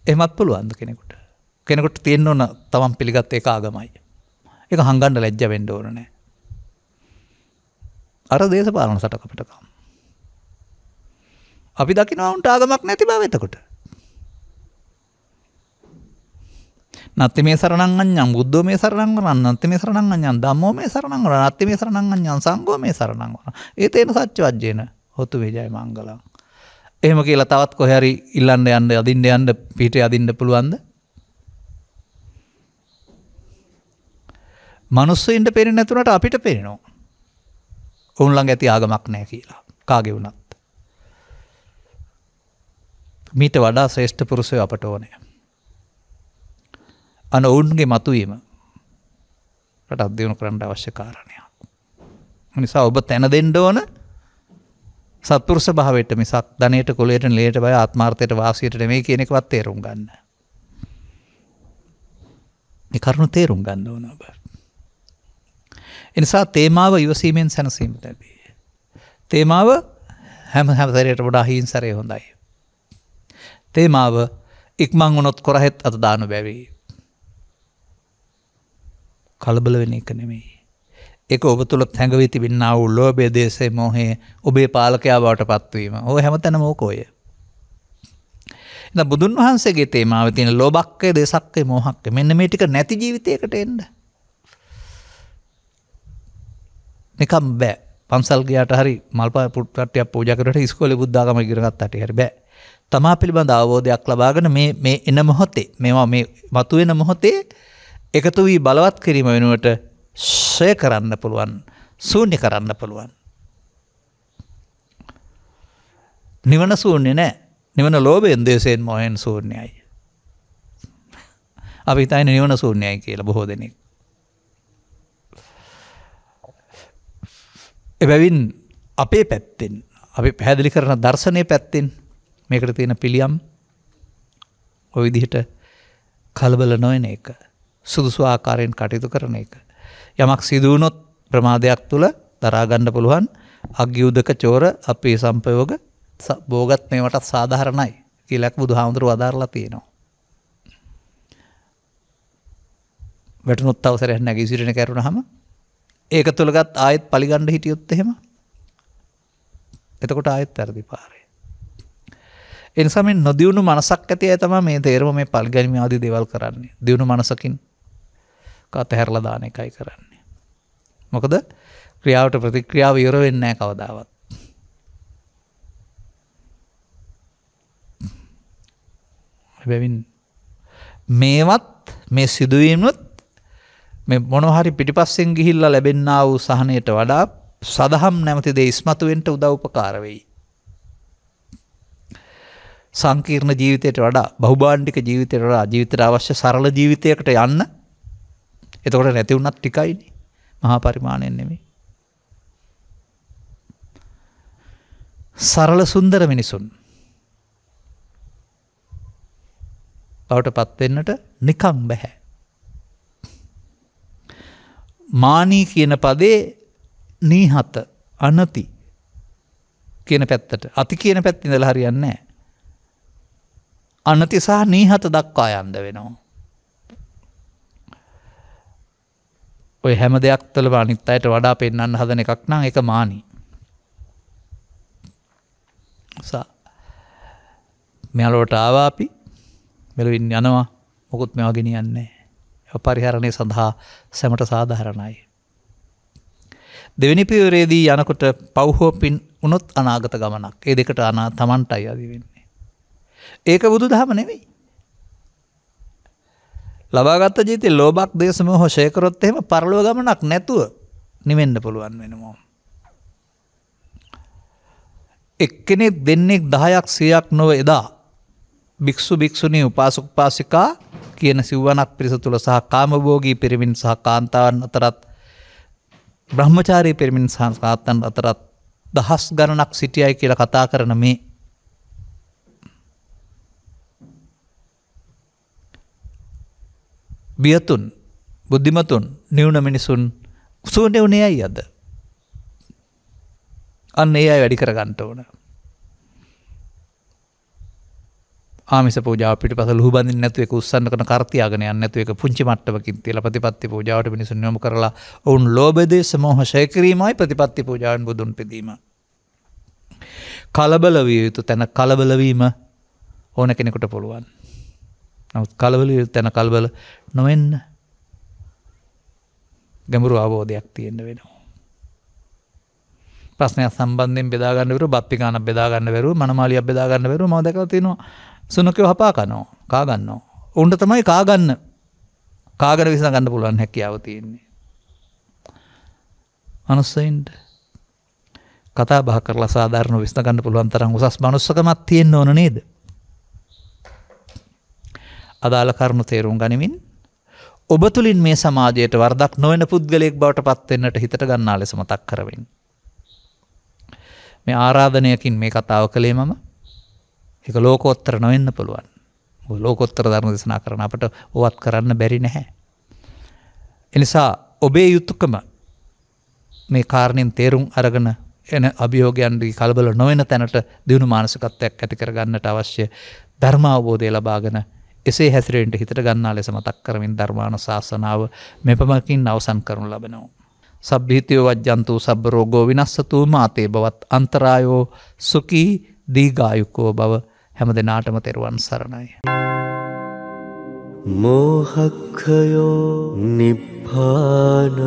එහෙමත් පුළුවන්ද කෙනෙකුට? කෙනෙකුට තියෙන්න ඕන තමන් පිළිගත් එක ආගමයි. ඒක හංගන්න ලැජ්ජ වෙන්න ඕන නෑ. අර දේශපාලන තට කපටකම්. අපි දකිනවා උන්ට ආගමක් නැති බව එතකොට. නත්ති මේ සරණං අඤ්ඤං බුද්ධෝ මේ සරණං වරං නත්ති මේ සරණං අඤ්ඤං ධම්මෝ මේ සරණං වරං නත්ති මේ සරණං අඤ්ඤං සංඝෝ මේ සරණං වරං ඒතේන සච්ච වජ්ජේන හොතු වේජය මංගලං. එහෙම කියලා තවත් කොහේ හරි ඉල්ලන්න යන්න අදින්න යන්න පිටේ අදින්න පුළුවන්ද? මිනිස්සුන්ට පේන්නේ නැතුණට අපිට පේනවා. ඔවුන් ළඟ ඇති ආගමක් නැහැ කියලා. කාගේ වුණත්. මීට වඩා ශ්‍රේෂ්ඨ පුරුෂයෝ අපට ඕනේ. ඔවුන්ගේ මතුවීම රටක් දියුණු කරන්න අවශ්‍ය කාරණයක්. නිසා ඔබ තැන දෙන්න ඕන සත්පුරුෂ භාවයට මිසක් ධනයට කුලයට නිලයට බය ආත්මාර්ථයට වාසියට නෙමෙයි කියන එකවත් තේරුම් ගන්න. මේ කරුණු තේරුම් ගන්න ඕන ඔබ. එනිසා තේමාව ඉවසීමෙන් සැනසීම ලැබේ. තේමාව හැම සැරේට වඩා හිංසරේ හොඳයි. තේමාව ඉක්මන් වුණොත් කරහෙත් අත දාන බැවි. කලබල වෙන එක නෙමෙයි. ඒක ඔබ තුළ හැඟවී තිබෙනා වූ ලෝභය, දේශය, මොහය ඔබේ පාලකයා බවට පත්වීම. ඔය හැමතැනම ඕකෝය. එහෙනම් බුදුන් වහන්සේගේ තේමාවේ තියෙන ලෝභක්කය, දේශක්කය, මොහක්කය මෙන්න මේ ටික නැති ජීවිතයකට එන්න. නිකම් බෑ. පන්සල් ගියාට හරි මල් පුට්ටියක් පූජා කරලා ඉස්කෝලේ බුද්ධාගම ඉගෙන ගත්තාට හරි බෑ. තමා පිළිබඳ අවබෝධයක් ලබාගෙන මේ එන මොහොතේ මේවා මේ මතුවෙන මොහොතේ එකතු වී බලවත් කිරීම වෙනුවට ෂය කරන්න පුළුවන්, ශූන්‍ය කරන්න පුළුවන්. නිවන ශූන්‍ය නෑ. නිවන ලෝභයෙන්, දේශයෙන්, මොහෙන් ශූන්‍යයි. අපි හිතන්නේ නිවන ශූන්‍යයි කියලා බොහෝ දෙනෙක්. එබැවින් අපේ පැත්තෙන් අපි පැහැදිලි කරන දර්ශනයේ පැත්තෙන් මේකට තියෙන පිළියම් ওই විදිහට කලබල නොවන එක, සුදුසු ආකාරයෙන් කටයුතු කරන එක. යමක් සිදු වුණොත් ප්‍රමාදයක් තුල දරා ගන්න පුළුවන් අග්යුදක චෝර අපේ සම්පයෝග භෝගත් මේවටත් සාධාරණයි කියලා බුදුහාමුදුරුවෝ අදාරලා තියෙනවා. වැටුනොත් අවසරයක් නැගී සිටින කරුණාම ඒක තුලගත් ආයෙත් පරිගන්න හිටියොත් එහෙම එතකොට ආයෙත් වැඩි පාරේ. ඒ නිසා මේ නොදියුණු මනසක් ඇති අය තමයි මේ තේරම මේ පරිගැනීම ආදී දේවල් කරන්නේ. දියුණු මනසකින් කතහැරලා දාන එකයි කරන්නේ. මොකද ක්‍රියාවට ප්‍රතික්‍රියාව ඉවර වෙන්නේ නැහැ කවදාවත්. හැබැයි මේවත් මේ සිදුවීමත් මේ මොනවා හරි පිටිපස්සෙන් ගිහිල්ලා ලැබෙන්නා වූ සහනයට වඩා සදහම් නැමැති දේ ඉස්මතු වෙන්න උදව් උපකාර වෙයි. සංකීර්ණ ජීවිතයට වඩා බහුභාණ්ඩික ජීවිතයට වඩා ජීවිතයට අවශ්‍ය සරල ජීවිතයකට යන්න. එතකොට නැති වුණත් ටිකයිනේ. මහා පරිමාණයෙන් නෙමෙයි. සරල සුන්දර මිනිසුන් බවට පත් වෙන්නට නිකම් බෑ. මානී කියන පදේ නීහත අනති කියන පැත්තට අති කියන පැත්ත ඉඳලා හරියන්නේ නැහැ. අනති සහ නීහත දක්වා යන්න වෙනවා. ඔය හැම දෙයක් තුළම අනිත් අයට වඩා පෙන්වන්න හදන එකක් නම් ඒක මානී. මෙයාලට ආවා අපි මෙලොවින් යනවා මොකුත් මේවා ගෙනියන්නේ නැහැ. පරිහරණය සඳහා සැමට සාධාරණයි. දෙවෙනි පියවරේදී යනකොට පව් පින් උනොත් අනාගත ගමනක්. ඒ දෙකට තමන්ටයි අදි වෙන්නේ. ඒක බුදුදහම නෙවෙයි. ලබාගත් ජීවිතේ ලෝභක් දේශ මොහ ෂය කරොත් එහෙම පරලෝක ගමනක් නැතුව නිවෙන්න පුළුවන් වෙනවා. එක්කෙනෙක් දෙන්නෙක් 10ක් 100ක් නොව එදා භික්ෂු භික්ෂුණී උපාසක උපාසිකා කියන සිව්වනක් පිරිස තුල සහ කාමභෝගී පිරිමින් සහ කාන්තාවන් අතරත් බ්‍රහ්මචාරී පිරිමින් සහ කාන්තාවන් අතරත් දහස් ගණනක් සිටියයි කියලා කතා කරන මේ බියතුන් බුද්ධිමතුන් නිවුන මිනිසුන් සුවනේ උනේ අය අද. අන්න ඒ අය වැඩි කර ගන්න ඕන. ආමිස පූජාව පිටිපස ලුහු බඳින්න නැතුව ඒක උස්සන්න කරන කර්තියාගෙන යන්නේ නැතුව ඒක පුංචි මට්ටමකින් තියලා ප්‍රතිපත්ති පූජාවට මිනිසුන් යොමු කරලා ඔවුන් ලෝභ දේශ මොහ ෂය කිරීමයි ප්‍රතිපත්ති පූජාවෙන් බුදුන් පිදීම. කලබල විය යුතු තැන කලබල වීම ඕන කෙනෙකුට පුළුවන්. නමුත් කලබල විය යුතු තැන කලබල නොවෙන්න ගැඹුරු අවබෝධයක් තියෙන්න වෙනවා. ප්‍රශ්නයක් සම්බන්ධයෙන් බෙදා ගන්න බැරුව බත් පිඟානක් බෙදා ගන්න බැරුව මනමාලියක් බෙදා ගන්න බැරුව මම දැකලා තියෙනවා. සුනකයෝ හපා කනවා කා ගන්නවා. උන්ට තමයි කා ගන්න. කාගෙන විසඳ ගන්න පුළුවන් හැකියාව තියෙන්නේ. මනුස්සයින්ට කතා බහ කරලා සාධාරණව විසඳ ගන්න පුළුවන් තරම් උසස් මනුස්සකමක් තියෙන්න ඕන නේද? අදාළ කරුණු තේරුම් ගනිමින් ඔබ තුලින් මේ සමාජයට වරදක් නොවන පුද්ගලයෙක් බවට පත් වෙන්නට හිතට ගන්නා ලෙස මතක් කරවෙන්න. මේ ආරාධනයකින් මේ කතාව කළේ මම ඒක ලෝකෝත්තර නොවෙන්න පුළුවන්. ඔය ලෝකෝත්තර ධර්ම දේශනා කරන අපට ඕවත් කරන්න බැරි නැහැ. එනිසා ඔබේ යුතුයකම මේ කාරණෙන් තේරුම් අරගෙන එන අභියෝගයන්ගේ කලබල නොවන තැනට දිනු මානසිකත්වයක් ඇති කර ගන්නට අවශ්‍ය ධර්ම අවබෝධය ලබාගෙන එසේ හැසිරෙන්න හිතට ගන්නා ලෙස මතක් කරමින් ධර්මානුශාසනාව මෙපමණකින් අවසන් කරනු ලබනවා. සබ්බීතියෝ වජ්ජන්තු සබ්බ රෝගෝ විනස්සතු මාතේ බවත් අන්තරායෝ සුඛී දීඝායුකෝ බව හැම දිනාටම තෙරුවන් සරණයි. මෝහක්ඛයෝ නිබ්බානං